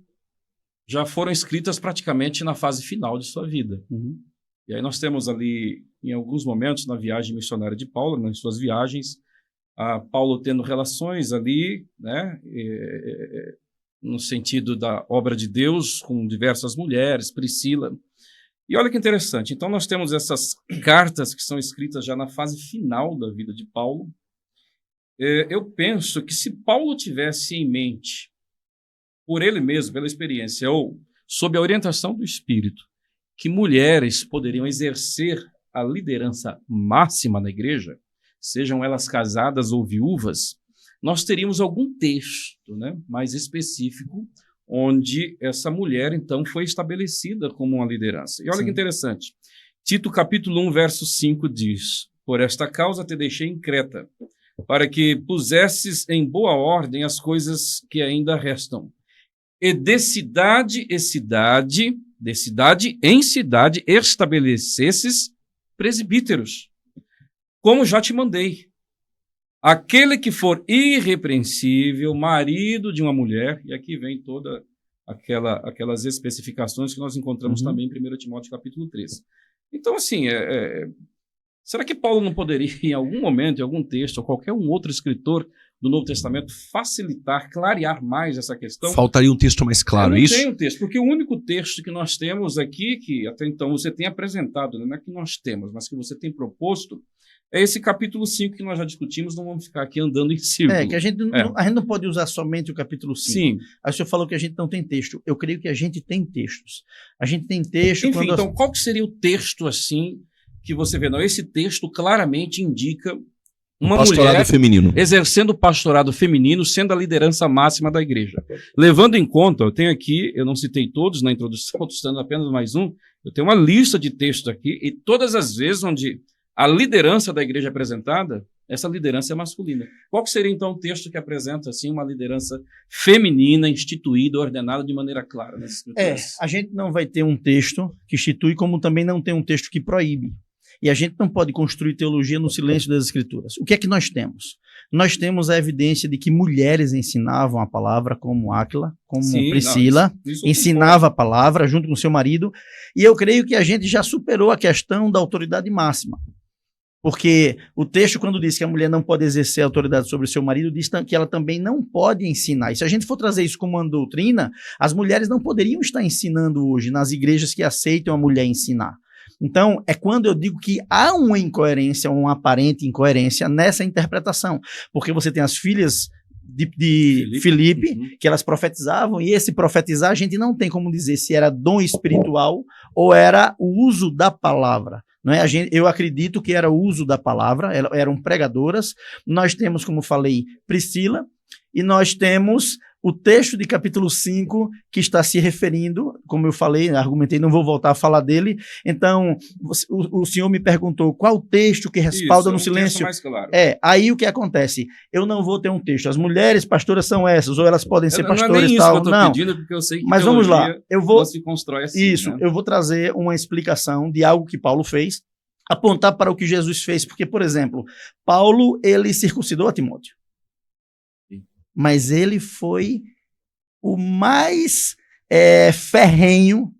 já foram escritas praticamente na fase final de sua vida. E aí nós temos ali, em alguns momentos, na viagem missionária de Paulo, nas suas viagens, Paulo tendo relações ali, né, no sentido da obra de Deus, com diversas mulheres, Priscila. E olha que interessante, então nós temos essas cartas que são escritas já na fase final da vida de Paulo. Eu penso que se Paulo tivesse em mente, por ele mesmo, pela experiência, ou sob a orientação do Espírito, que mulheres poderiam exercer a liderança máxima na igreja, sejam elas casadas ou viúvas, nós teríamos algum texto, né, mais específico, onde essa mulher, então, foi estabelecida como uma liderança. E olha que interessante. Tito, capítulo 1, verso 5 diz: por esta causa te deixei em Creta, para que pusesses em boa ordem as coisas que ainda restam. E de cidade em cidade estabelecesses presbíteros, como já te mandei. Aquele que for irrepreensível, marido de uma mulher, e aqui vem toda aquelas especificações que nós encontramos também em 1 Timóteo capítulo 3. Então, assim, será que Paulo não poderia, em algum momento, em algum texto, ou qualquer um outro escritor do Novo Testamento, facilitar, clarear mais essa questão? Faltaria um texto mais claro, isso? Não tem um texto, porque o único texto que nós temos aqui, que até então você tem apresentado, não é que nós temos, mas que você tem proposto, é esse capítulo 5 que nós já discutimos, não vamos ficar aqui andando em círculo. Que a gente não pode usar somente o capítulo 5. Sim. Aí o senhor falou que a gente não tem texto. Eu creio que a gente tem textos. A gente tem texto... Enfim, então qual que seria o texto, assim, que você vê? Não, esse texto claramente indica uma mulher feminino, exercendo o pastorado feminino, sendo a liderança máxima da igreja. Levando em conta, eu tenho aqui, eu não citei todos na introdução, estou citando apenas mais um, eu tenho uma lista de textos aqui, e todas as vezes onde a liderança da igreja é apresentada, essa liderança é masculina. Qual que seria, então, o texto que apresenta, assim, uma liderança feminina, instituída, ordenada de maneira clara nas Escrituras? A gente não vai ter um texto que institui, como também não tem um texto que proíbe. E a gente não pode construir teologia no silêncio das Escrituras. O que é que nós temos? Nós temos a evidência de que mulheres ensinavam a palavra, como Áquila, como Priscila, ensinava a palavra junto com seu marido, e eu creio que a gente já superou a questão da autoridade máxima. Porque o texto, quando diz que a mulher não pode exercer autoridade sobre o seu marido, diz que ela também não pode ensinar. E se a gente for trazer isso como uma doutrina, as mulheres não poderiam estar ensinando hoje nas igrejas que aceitam a mulher ensinar. Então, é quando eu digo que há uma incoerência, uma aparente incoerência nessa interpretação. Porque você tem as filhas de Filipe, que elas profetizavam, e esse profetizar a gente não tem como dizer se era dom espiritual ou era o uso da palavra. Não é? Eu acredito que era o uso da palavra, eram pregadoras. Nós temos, como falei, Priscila, e nós temos o texto de capítulo 5 que está se referindo, como eu falei, argumentei, não vou voltar a falar dele. Então, o senhor me perguntou qual texto que respalda no silêncio. Mais claro. Aí o que acontece? Eu não vou ter um texto. As mulheres pastoras são essas, ou elas podem ser pastores não é nem tal. Isso que eu tô pedindo, porque eu sei que mas vamos lá. Se constrói assim, isso, né? Eu vou trazer uma explicação de algo que Paulo fez, apontar para o que Jesus fez, porque, por exemplo, Paulo, ele circuncidou a Timóteo, mas ele foi o mais ferrenho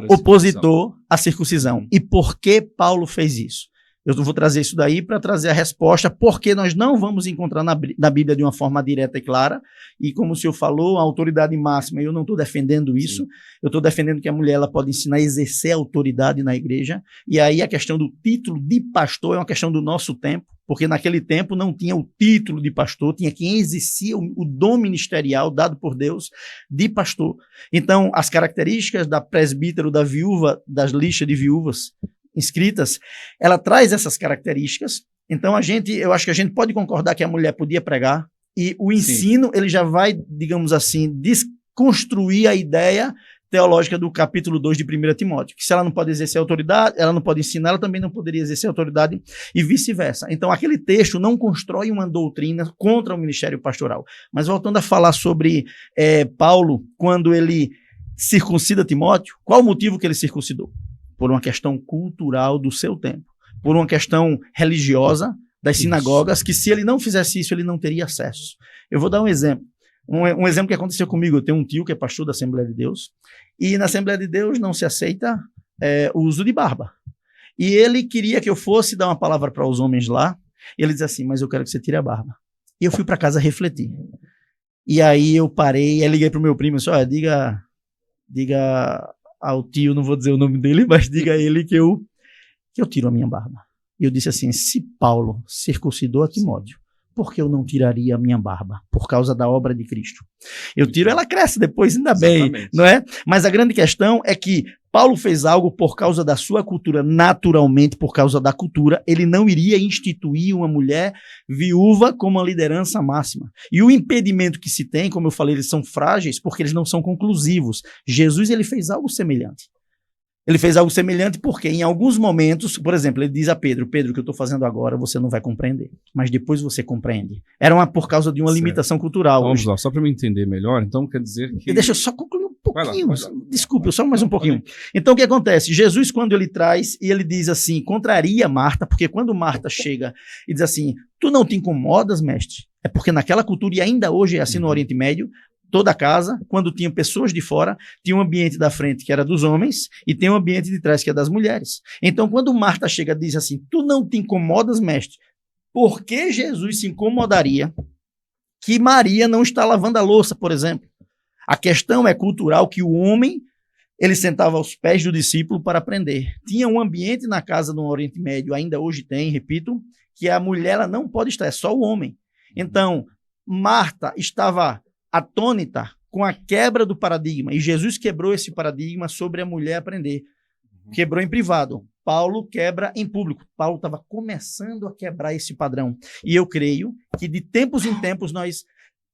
opositor à circuncisão. E por que Paulo fez isso? Eu vou trazer isso daí para trazer a resposta, porque nós não vamos encontrar na Bíblia de uma forma direta e clara, e como o senhor falou, a autoridade máxima, eu não estou defendendo isso, sim, eu estou defendendo que a mulher ela pode ensinar a exercer a autoridade na igreja, e aí a questão do título de pastor é uma questão do nosso tempo, porque naquele tempo não tinha o título de pastor, tinha quem exercia o dom ministerial dado por Deus de pastor. Então, as características da presbítero, da viúva, das listas de viúvas inscritas, ela traz essas características. Então, eu acho que a gente pode concordar que a mulher podia pregar, e o ensino, sim, ele já vai, digamos assim, desconstruir a ideia teológica do capítulo 2 de 1 Timóteo, que se ela não pode exercer autoridade, ela não pode ensinar, ela também não poderia exercer autoridade e vice-versa. Então, aquele texto não constrói uma doutrina contra o ministério pastoral. Mas voltando a falar sobre Paulo, quando ele circuncida Timóteo, qual o motivo que ele circuncidou? Por uma questão cultural do seu tempo, por uma questão religiosa das sinagogas, que se ele não fizesse isso, ele não teria acesso. Eu vou dar um exemplo. Um exemplo que aconteceu comigo. Eu tenho um tio que é pastor da Assembleia de Deus, e na Assembleia de Deus não se aceita o uso de barba. E ele queria que eu fosse dar uma palavra para os homens lá, e ele disse assim, mas eu quero que você tire a barba. E eu fui para casa refletir. E aí eu parei, aí liguei para o meu primo e disse, olha, diga ao tio, não vou dizer o nome dele, mas diga a ele que eu tiro a minha barba. E eu disse assim, se Paulo circuncidou a Timóteo, por que eu não tiraria a minha barba? Por causa da obra de Cristo. Eu tiro, ela cresce depois, ainda bem, não é? Mas a grande questão é que Paulo fez algo por causa da sua cultura, naturalmente, por causa da cultura, ele não iria instituir uma mulher viúva como uma liderança máxima. E o impedimento que se tem, como eu falei, eles são frágeis porque eles não são conclusivos. Jesus, ele fez algo semelhante. Ele fez algo semelhante porque em alguns momentos, por exemplo, ele diz a Pedro, o que eu estou fazendo agora você não vai compreender, mas depois você compreende. Era por causa de uma limitação cultural. Vamos lá, só para me entender melhor, então quer dizer que... Deixa eu só concluir um pouquinho, vai lá. Desculpe, só mais um pouquinho. Então o que acontece? Jesus, quando ele traz, e ele diz assim, contraria Marta, porque quando Marta chega e diz assim, tu não te incomodas, mestre? É porque naquela cultura, e ainda hoje é assim no Oriente Médio, toda a casa, quando tinha pessoas de fora, tinha um ambiente da frente que era dos homens e tem um ambiente de trás que é das mulheres. Então, quando Marta chega e diz assim, tu não te incomodas, mestre? Por que Jesus se incomodaria que Maria não está lavando a louça, por exemplo? A questão é cultural que o homem, ele sentava aos pés do discípulo para aprender. Tinha um ambiente na casa do Oriente Médio, ainda hoje tem, repito, que a mulher ela não pode estar, é só o homem. Então, Marta estava atônita com a quebra do paradigma, e Jesus quebrou esse paradigma sobre a mulher aprender. Quebrou em privado. Paulo quebra em público. Paulo estava começando a quebrar esse padrão. E eu creio que de tempos em tempos nós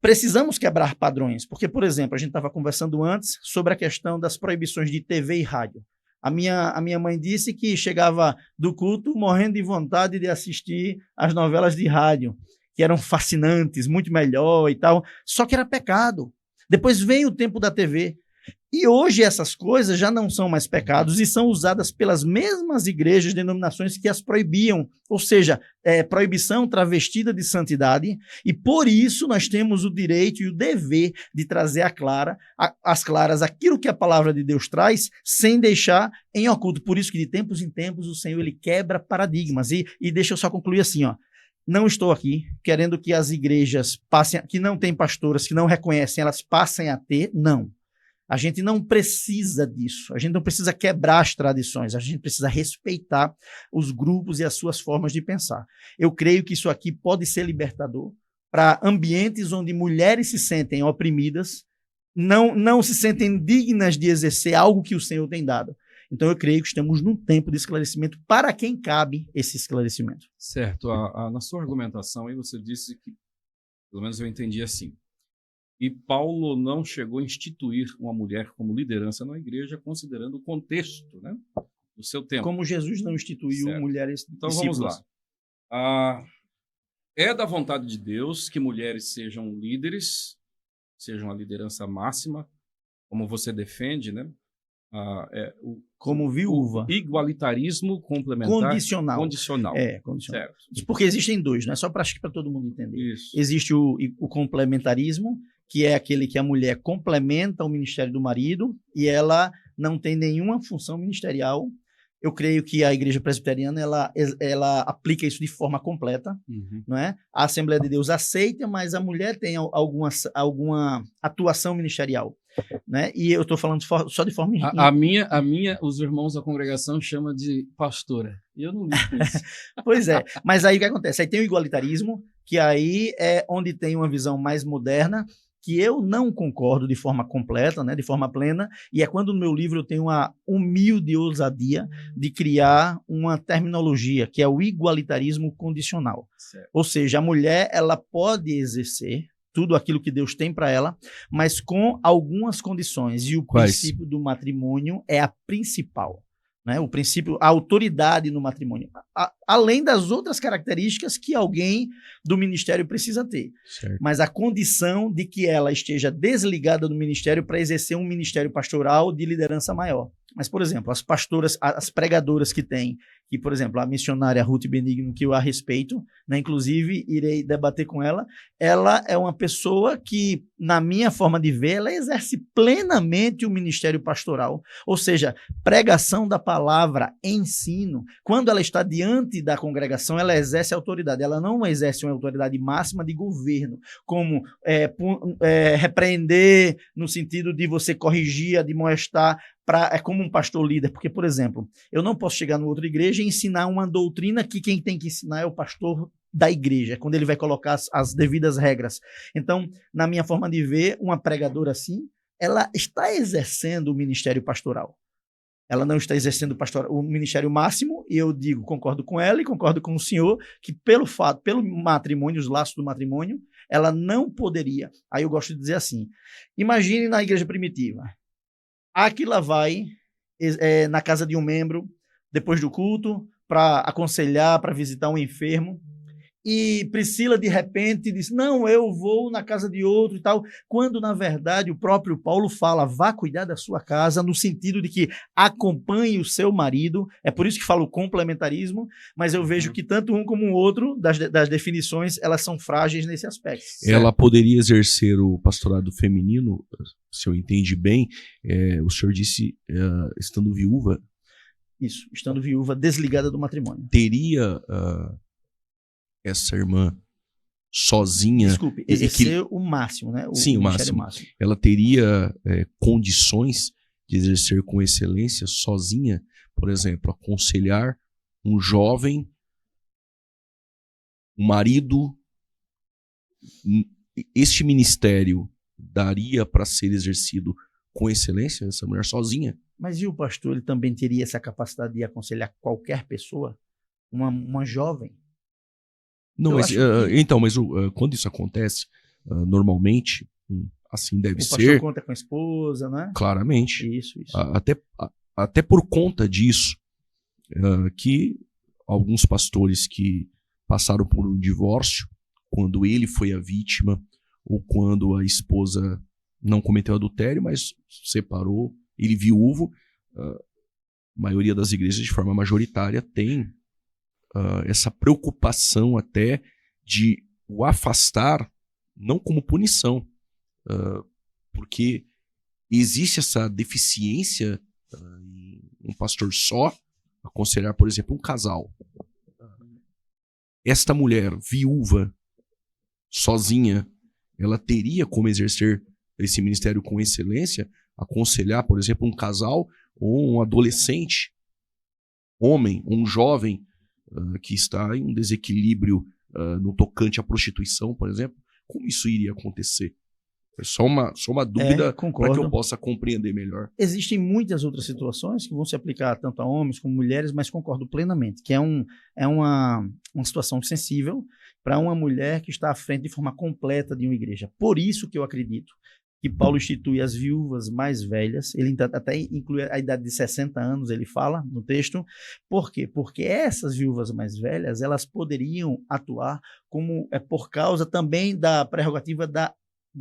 precisamos quebrar padrões. Porque, por exemplo, a gente estava conversando antes sobre a questão das proibições de TV e rádio. A minha mãe disse que chegava do culto morrendo de vontade de assistir as novelas de rádio, que eram fascinantes, muito melhor e tal, só que era pecado. Depois veio o tempo da TV. E hoje essas coisas já não são mais pecados e são usadas pelas mesmas igrejas, denominações que as proibiam. Ou seja, proibição travestida de santidade. E por isso nós temos o direito e o dever de trazer às claras aquilo que a palavra de Deus traz, sem deixar em oculto. Por isso que de tempos em tempos o Senhor ele quebra paradigmas. E deixa eu só concluir assim, ó. Não estou aqui querendo que as igrejas passem, que não têm pastoras, que não reconhecem, elas passem a ter, não. A gente não precisa disso, a gente não precisa quebrar as tradições, a gente precisa respeitar os grupos e as suas formas de pensar. Eu creio que isso aqui pode ser libertador para ambientes onde mulheres se sentem oprimidas, não se sentem dignas de exercer algo que o Senhor tem dado. Então, eu creio que estamos num tempo de esclarecimento para quem cabe esse esclarecimento. Certo. Na sua argumentação aí você disse que, pelo menos eu entendi assim, e Paulo não chegou a instituir uma mulher como liderança na igreja, considerando o contexto, né, do seu tempo. Como Jesus não instituiu certo. Mulheres Então, vamos lá. É da vontade de Deus que mulheres sejam líderes, sejam a liderança máxima, como você defende, né? como viúva. Igualitarismo complementar. Condicional. Condicional. Condicional. Certo. Porque existem dois, não é só para todo mundo entender. Isso. Existe o complementarismo, que é aquele que a mulher complementa o ministério do marido e ela não tem nenhuma função ministerial. Eu creio que a Igreja Presbiteriana ela aplica isso de forma completa, não é? A Assembleia de Deus aceita, mas a mulher tem alguma atuação ministerial, né? E eu estou falando só de forma... A minha, os irmãos da congregação chamam de pastora. E eu não ligo com isso. Pois é, mas aí o que acontece? Aí tem o igualitarismo, que aí é onde tem uma visão mais moderna, que eu não concordo de forma completa, né, de forma plena, e é quando no meu livro eu tenho uma humilde ousadia de criar uma terminologia, que é o igualitarismo condicional. Certo. Ou seja, a mulher ela pode exercer tudo aquilo que Deus tem para ela, mas com algumas condições, e o princípio do matrimônio é a principal. Né, o princípio, a autoridade no matrimônio, além das outras características que alguém do ministério precisa ter. Certo. Mas a condição de que ela esteja desligada do ministério para exercer um ministério pastoral de liderança maior. Mas, por exemplo, as pastoras, as pregadoras que tem, que, por exemplo, a missionária Ruth Benigno, que eu a respeito, né, inclusive irei debater com ela, ela é uma pessoa que, na minha forma de ver, ela exerce plenamente o ministério pastoral, ou seja, pregação da palavra, ensino. Quando ela está diante da congregação, ela exerce autoridade, ela não exerce uma autoridade máxima de governo, como repreender no sentido de você corrigir, admoestar, é como um pastor líder, porque, por exemplo, eu não posso chegar numa outra igreja e ensinar uma doutrina que quem tem que ensinar é o pastor da igreja, quando ele vai colocar as devidas regras. Então, na minha forma de ver, uma pregadora assim, ela está exercendo o ministério pastoral. Ela não está exercendo o ministério máximo, e eu digo, concordo com ela e concordo com o senhor, que pelo matrimônio, os laços do matrimônio, ela não poderia. Aí eu gosto de dizer assim, imagine na igreja primitiva, Áquila vai na casa de um membro, depois do culto, para aconselhar, para visitar um enfermo. E Priscila, de repente, diz, não, eu vou na casa de outro e tal. Quando, na verdade, o próprio Paulo fala, vá cuidar da sua casa, no sentido de que acompanhe o seu marido. É por isso que falo complementarismo, mas eu vejo que tanto um como o outro, das definições, elas são frágeis nesse aspecto. Ela poderia exercer o pastorado feminino, se eu entendi bem, o senhor disse, estando viúva. Isso, estando viúva, desligada do matrimônio. Teria essa irmã sozinha... Desculpe, exercer o máximo, né? Sim, o máximo. Ela teria condições de exercer com excelência sozinha, por exemplo, aconselhar um jovem, um marido. Este ministério daria para ser exercido com excelência, essa mulher sozinha? Mas e o pastor, ele também teria essa capacidade de aconselhar qualquer pessoa? Uma jovem? Não, mas, então, mas quando isso acontece, normalmente, assim deve ser. O pastor conta com a esposa, né? Claramente. Isso. Até por conta disso, que alguns pastores que passaram por um divórcio, quando ele foi a vítima, ou quando a esposa não cometeu adultério, mas separou, ele viúvo, a maioria das igrejas, de forma majoritária, tem essa preocupação até de o afastar, não como punição, porque existe essa deficiência em um pastor só aconselhar, por exemplo, um casal. Esta mulher viúva, sozinha, ela teria como exercer esse ministério com excelência, aconselhar, por exemplo, um casal ou um adolescente, homem, um jovem, que está em um desequilíbrio no tocante à prostituição, por exemplo. Como isso iria acontecer? É só uma dúvida para que eu possa compreender melhor. Existem muitas outras situações que vão se aplicar tanto a homens como mulheres, mas concordo plenamente, que é uma situação sensível para uma mulher que está à frente de forma completa de uma igreja. Por isso que eu acredito que Paulo institui as viúvas mais velhas, ele até inclui a idade de 60 anos, ele fala no texto. Por quê? Porque essas viúvas mais velhas, elas poderiam atuar como, por causa também da prerrogativa da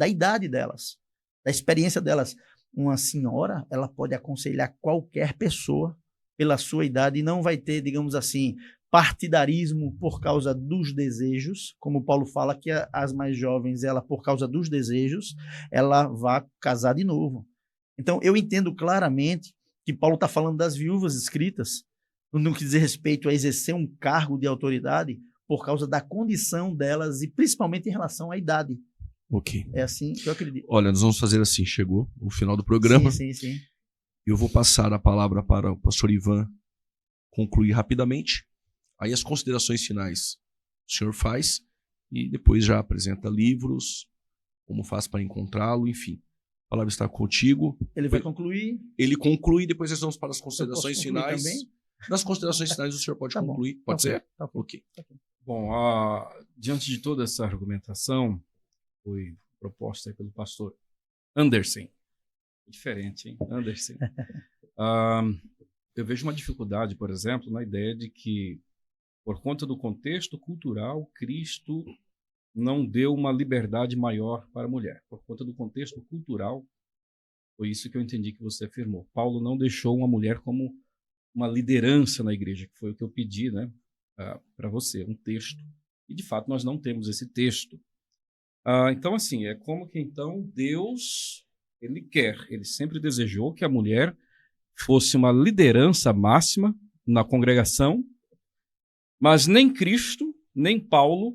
idade delas, da experiência delas. uma senhora, ela pode aconselhar qualquer pessoa pela sua idade e não vai ter, digamos assim, partidarismo por causa dos desejos, como Paulo fala que as mais jovens, ela por causa dos desejos, ela vai casar de novo. Então, eu entendo claramente que Paulo está falando das viúvas escritas, no que diz respeito a exercer um cargo de autoridade por causa da condição delas e principalmente em relação à idade. Ok. É assim que eu acredito. Olha, nós vamos fazer assim, chegou o final do programa. Sim. Eu vou passar a palavra para o pastor Ivan concluir rapidamente. Aí as considerações finais o senhor faz e depois já apresenta livros, como faz para encontrá-lo, enfim. A palavra está contigo. Ele vai concluir. Ele conclui, depois nós vamos para as considerações Eu posso concluir finais. também? Nas considerações finais o senhor pode Tá bom. concluir. Tá Pode ser? Tá bom. Ok. Bom, diante de toda essa argumentação, foi proposta aí pelo pastor Anderson. Diferente, hein? Anderson. Eu vejo uma dificuldade, por exemplo, na ideia de que, por conta do contexto cultural, Cristo não deu uma liberdade maior para a mulher. Por conta do contexto cultural, foi isso que eu entendi que você afirmou. Paulo não deixou uma mulher como uma liderança na igreja, que foi o que eu pedi, né, para você, um texto. E, de fato, nós não temos esse texto. Então, assim, é como que, então, Deus, ele sempre desejou que a mulher fosse uma liderança máxima na congregação, mas nem Cristo, nem Paulo,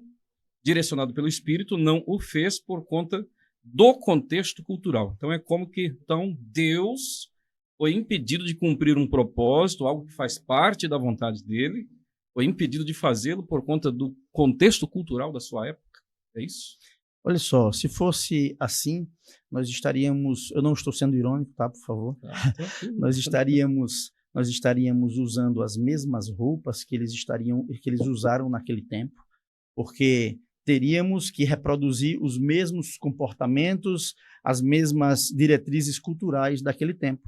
direcionado pelo Espírito, não o fez por conta do contexto cultural. Então, é como que, então, Deus foi impedido de cumprir um propósito, algo que faz parte da vontade dele, foi impedido de fazê-lo por conta do contexto cultural da sua época. É isso? Olha só, se fosse assim, nós estaríamos, eu não estou sendo irônico, tá, por favor, nós estaríamos usando as mesmas roupas que eles usaram naquele tempo, porque teríamos que reproduzir os mesmos comportamentos, as mesmas diretrizes culturais daquele tempo.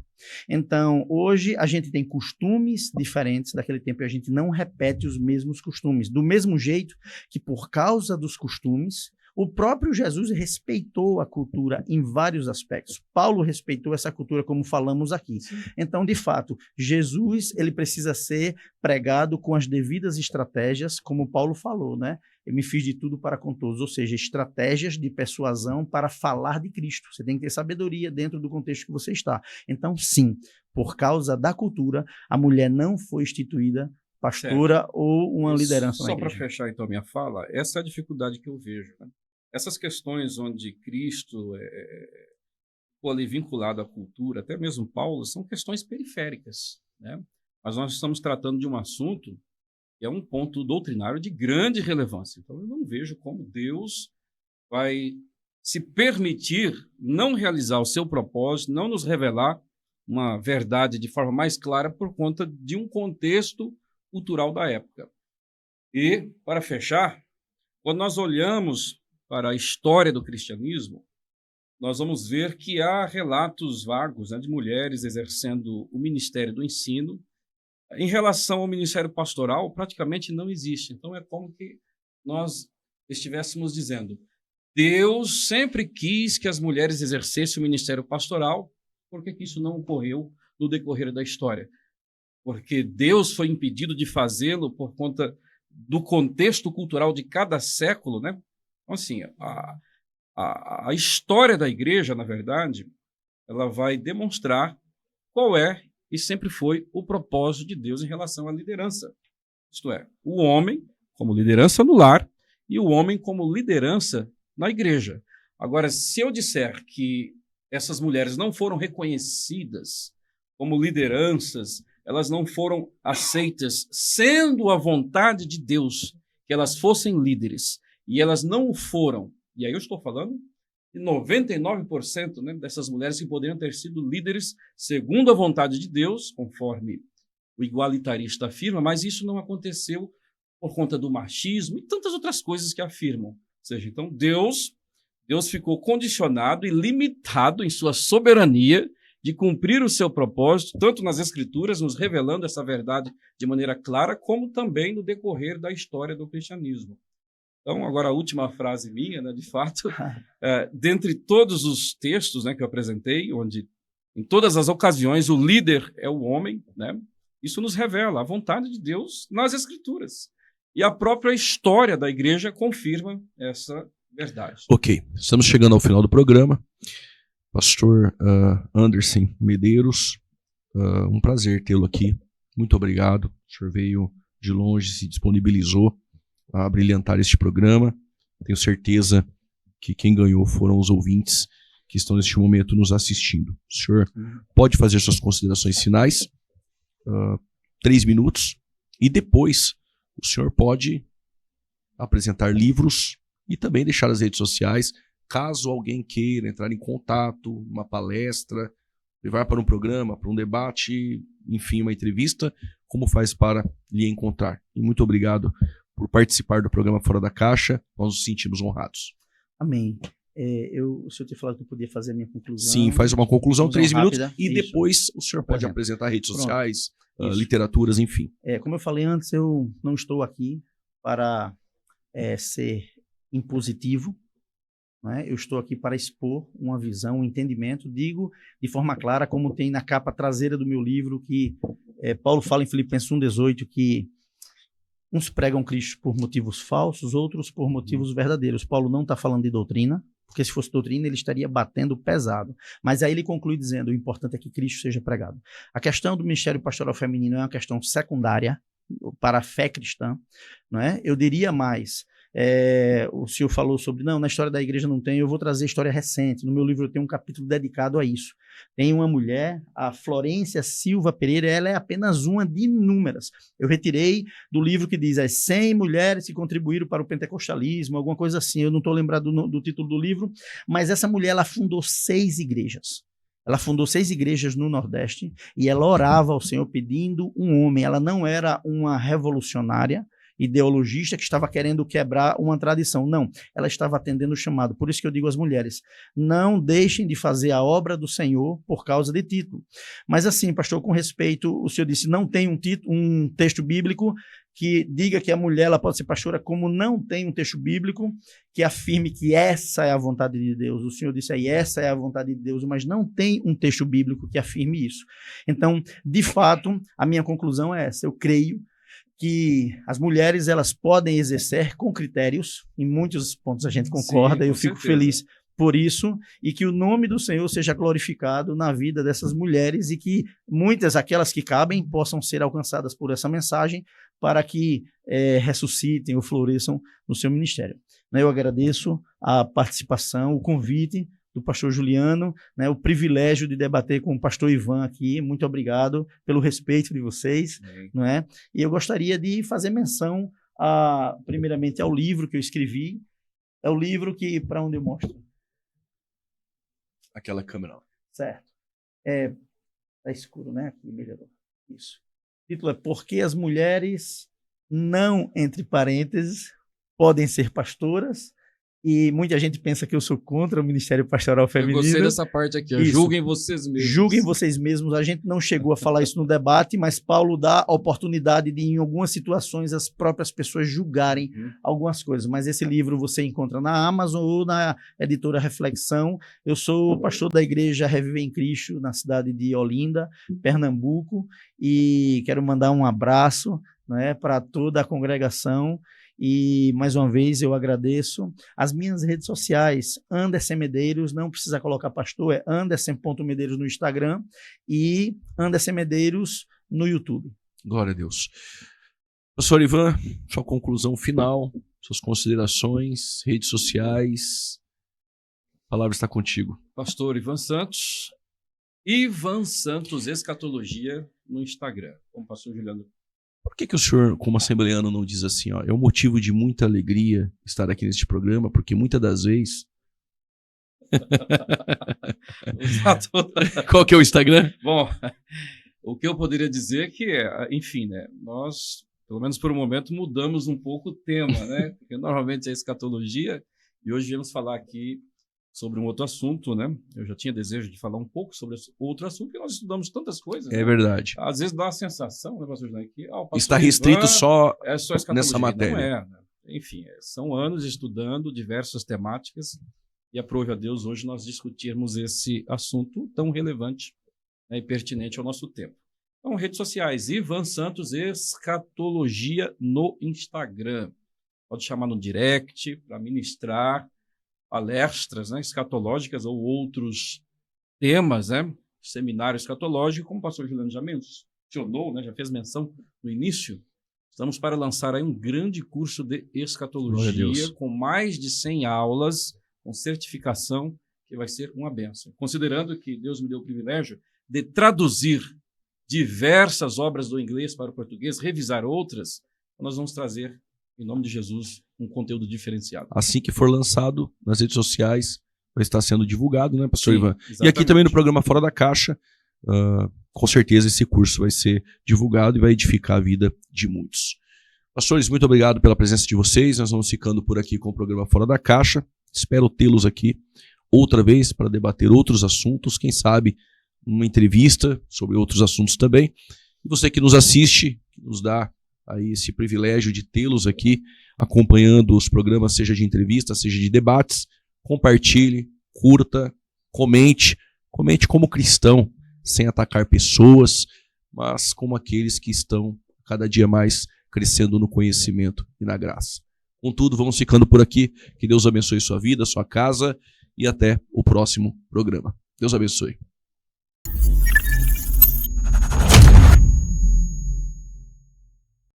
Então, hoje a gente tem costumes diferentes daquele tempo e a gente não repete os mesmos costumes. Do mesmo jeito que, por causa dos costumes, o próprio Jesus respeitou a cultura em vários aspectos. Paulo respeitou essa cultura, como falamos aqui. Sim. Então, de fato, Jesus ele precisa ser pregado com as devidas estratégias, como Paulo falou, né? Eu me fiz de tudo para com todos, ou seja, estratégias de persuasão para falar de Cristo. Você tem que ter sabedoria dentro do contexto que você está. Então, sim, por causa da cultura, a mulher não foi instituída pastora ou uma liderança na igreja. Só para fechar, então, a minha fala, essa é a dificuldade que eu vejo, né? Essas questões onde Cristo ficou ali vinculado à cultura, até mesmo Paulo, são questões periféricas, né? Mas nós estamos tratando de um assunto que é um ponto doutrinário de grande relevância. Então, eu não vejo como Deus vai se permitir não realizar o seu propósito, não nos revelar uma verdade de forma mais clara por conta de um contexto cultural da época. E, para fechar, quando nós olhamos para a história do cristianismo, nós vamos ver que há relatos vagos, né, de mulheres exercendo o ministério do ensino. Em relação ao ministério pastoral, praticamente não existe. Então, é como que nós estivéssemos dizendo: Deus sempre quis que as mulheres exercessem o ministério pastoral, por que isso não ocorreu no decorrer da história? Porque Deus foi impedido de fazê-lo por conta do contexto cultural de cada século, né? Então, assim, a história da igreja, na verdade, ela vai demonstrar qual é e sempre foi o propósito de Deus em relação à liderança. Isto é, o homem como liderança no lar e o homem como liderança na igreja. Agora, se eu disser que essas mulheres não foram reconhecidas como lideranças, elas não foram aceitas, sendo a vontade de Deus que elas fossem líderes, e elas não o foram, e aí eu estou falando de 99%, né, dessas mulheres que poderiam ter sido líderes segundo a vontade de Deus, conforme o igualitarista afirma, mas isso não aconteceu por conta do machismo e tantas outras coisas que afirmam. Ou seja, então Deus ficou condicionado e limitado em sua soberania de cumprir o seu propósito, tanto nas Escrituras, nos revelando essa verdade de maneira clara, como também no decorrer da história do cristianismo. Então, agora a última frase minha, né, de fato, dentre todos os textos, né, que eu apresentei, onde Em todas as ocasiões, o líder é o homem, né? Isso nos revela a vontade de Deus nas Escrituras. E a própria história da igreja confirma essa verdade. Ok, estamos chegando ao final do programa. Pastor Anderson Medeiros, um prazer tê-lo aqui. Muito obrigado. O senhor veio de longe, se disponibilizou a brilhantar este programa. Tenho certeza que quem ganhou foram os ouvintes que estão neste momento nos assistindo. O senhor pode fazer suas considerações finais, 3 minutos, e depois o senhor pode apresentar livros e também deixar as redes sociais, caso alguém queira entrar em contato, uma palestra, levar para um programa, para um debate, enfim, uma entrevista, como faz para lhe encontrar. E muito obrigado por participar do programa Fora da Caixa, nós nos sentimos honrados. Amém. O senhor tinha falado que eu podia fazer a minha conclusão. Sim, faz uma conclusão, 3 minutos, rápida. e Isso. depois o senhor pode Por exemplo. apresentar redes Pronto. sociais, Isso. literaturas, enfim. Como eu falei antes, eu não estou aqui para ser impositivo, né? Eu estou aqui para expor uma visão, um entendimento. Digo de forma clara, como tem na capa traseira do meu livro, que Paulo fala em Filipenses 1,18, que uns pregam Cristo por motivos falsos, outros por motivos verdadeiros. Paulo não está falando de doutrina, porque se fosse doutrina ele estaria batendo pesado. Mas aí ele conclui dizendo, o importante é que Cristo seja pregado. A questão do ministério pastoral feminino é uma questão secundária para a fé cristã, não é? Eu diria mais, o senhor falou sobre, não, na história da igreja não tem, eu vou trazer história recente. No meu livro eu tenho um capítulo dedicado a isso. Tem uma mulher, a Florência Silva Pereira, ela é apenas uma de inúmeras. Eu retirei do livro que diz as 100 mulheres que contribuíram para o pentecostalismo, alguma coisa assim, eu não estou lembrado do título do livro, mas essa mulher, ela fundou 6 igrejas. Ela fundou 6 igrejas no Nordeste e ela orava ao Senhor pedindo um homem. Ela não era uma revolucionária, ideologista que estava querendo quebrar uma tradição. Não, ela estava atendendo o chamado. Por isso que eu digo às mulheres, não deixem de fazer a obra do Senhor por causa de título. Mas assim, pastor, com respeito, o senhor disse, não tem um texto bíblico que diga que a mulher ela pode ser pastora, como não tem um texto bíblico que afirme que essa é a vontade de Deus. O senhor disse aí, essa é a vontade de Deus, mas não tem um texto bíblico que afirme isso. Então, de fato, a minha conclusão é essa. Eu creio que as mulheres elas podem exercer com critérios, em muitos pontos a gente concorda, Sim, eu fico certeza. feliz por isso, e que o nome do Senhor seja glorificado na vida dessas mulheres e que muitas, aquelas que cabem, possam ser alcançadas por essa mensagem para que ressuscitem ou floresçam no seu ministério. Eu agradeço a participação, o convite do pastor Juliano, o privilégio de debater com o pastor Ivan aqui. Muito obrigado pelo respeito de vocês, não é? E eu gostaria de fazer menção, primeiramente, ao livro que eu escrevi. É o livro que, para onde eu mostro? Aquela câmera. Certo. Tá escuro, né? Aqui, melhorou. Isso. O título é Por que as mulheres não, entre parênteses, podem ser pastoras? E muita gente pensa que eu sou contra o Ministério Pastoral Feminino. Eu gostei dessa parte aqui, ó. Julguem vocês mesmos. Julguem vocês mesmos. A gente não chegou a falar isso no debate, mas Paulo dá a oportunidade de, em algumas situações, as próprias pessoas julgarem algumas coisas. Mas esse livro você encontra na Amazon ou na editora Reflexão. Eu sou pastor da igreja Reviver em Cristo, na cidade de Olinda, Pernambuco, e quero mandar um abraço, para toda a congregação. E, mais uma vez, eu agradeço. As minhas redes sociais, Anderson Medeiros, não precisa colocar pastor, é Anderson.Medeiros no Instagram e Anderson Medeiros no YouTube. Glória a Deus. Pastor Ivan, sua conclusão final, suas considerações, redes sociais, a palavra está contigo. Pastor Ivan Santos Escatologia no Instagram, como o pastor Juliano. Por que o senhor, como assembleano, não diz assim, é um motivo de muita alegria estar aqui neste programa, porque muitas das vezes... Qual que é o Instagram? Bom, o que eu poderia dizer é que, enfim, nós, pelo menos por um momento, mudamos um pouco o tema, porque normalmente é escatologia, e hoje viemos falar aqui sobre um outro assunto, Eu já tinha desejo de falar um pouco sobre outro assunto, porque nós estudamos tantas coisas. É verdade. Às vezes dá a sensação, pastor Juliano, que o pastor está restrito Ivan só escatologia. nessa matéria. Não é, Enfim, são anos estudando diversas temáticas e aprove a Deus hoje nós discutirmos esse assunto tão relevante né, e pertinente ao nosso tempo. Então, redes sociais, Ivan Santos Escatologia no Instagram. Pode chamar no direct para ministrar palestras, né, escatológicas ou outros temas, né, seminário escatológico, como o pastor Juliano já mencionou, né, já fez menção no início. Estamos para lançar aí um grande curso de escatologia com mais de 100 aulas, com certificação, que vai ser uma bênção. Considerando que Deus me deu o privilégio de traduzir diversas obras do inglês para o português, revisar outras, nós vamos trazer, em nome de Jesus, um conteúdo diferenciado. Assim que for lançado nas redes sociais, vai estar sendo divulgado, né, pastor Ivan? Exatamente. E aqui também no programa Fora da Caixa, com certeza esse curso vai ser divulgado e vai edificar a vida de muitos. Pastores, muito obrigado pela presença de vocês. Nós vamos ficando por aqui com o programa Fora da Caixa. Espero tê-los aqui outra vez para debater outros assuntos, quem sabe uma entrevista sobre outros assuntos também. E você que nos assiste, que nos dá aí esse privilégio de tê-los aqui acompanhando os programas, seja de entrevista, seja de debates, compartilhe, curta, comente como cristão, sem atacar pessoas, mas como aqueles que estão cada dia mais crescendo no conhecimento e na graça. Contudo, vamos ficando por aqui. Que Deus abençoe sua vida, sua casa e até o próximo programa. Deus abençoe.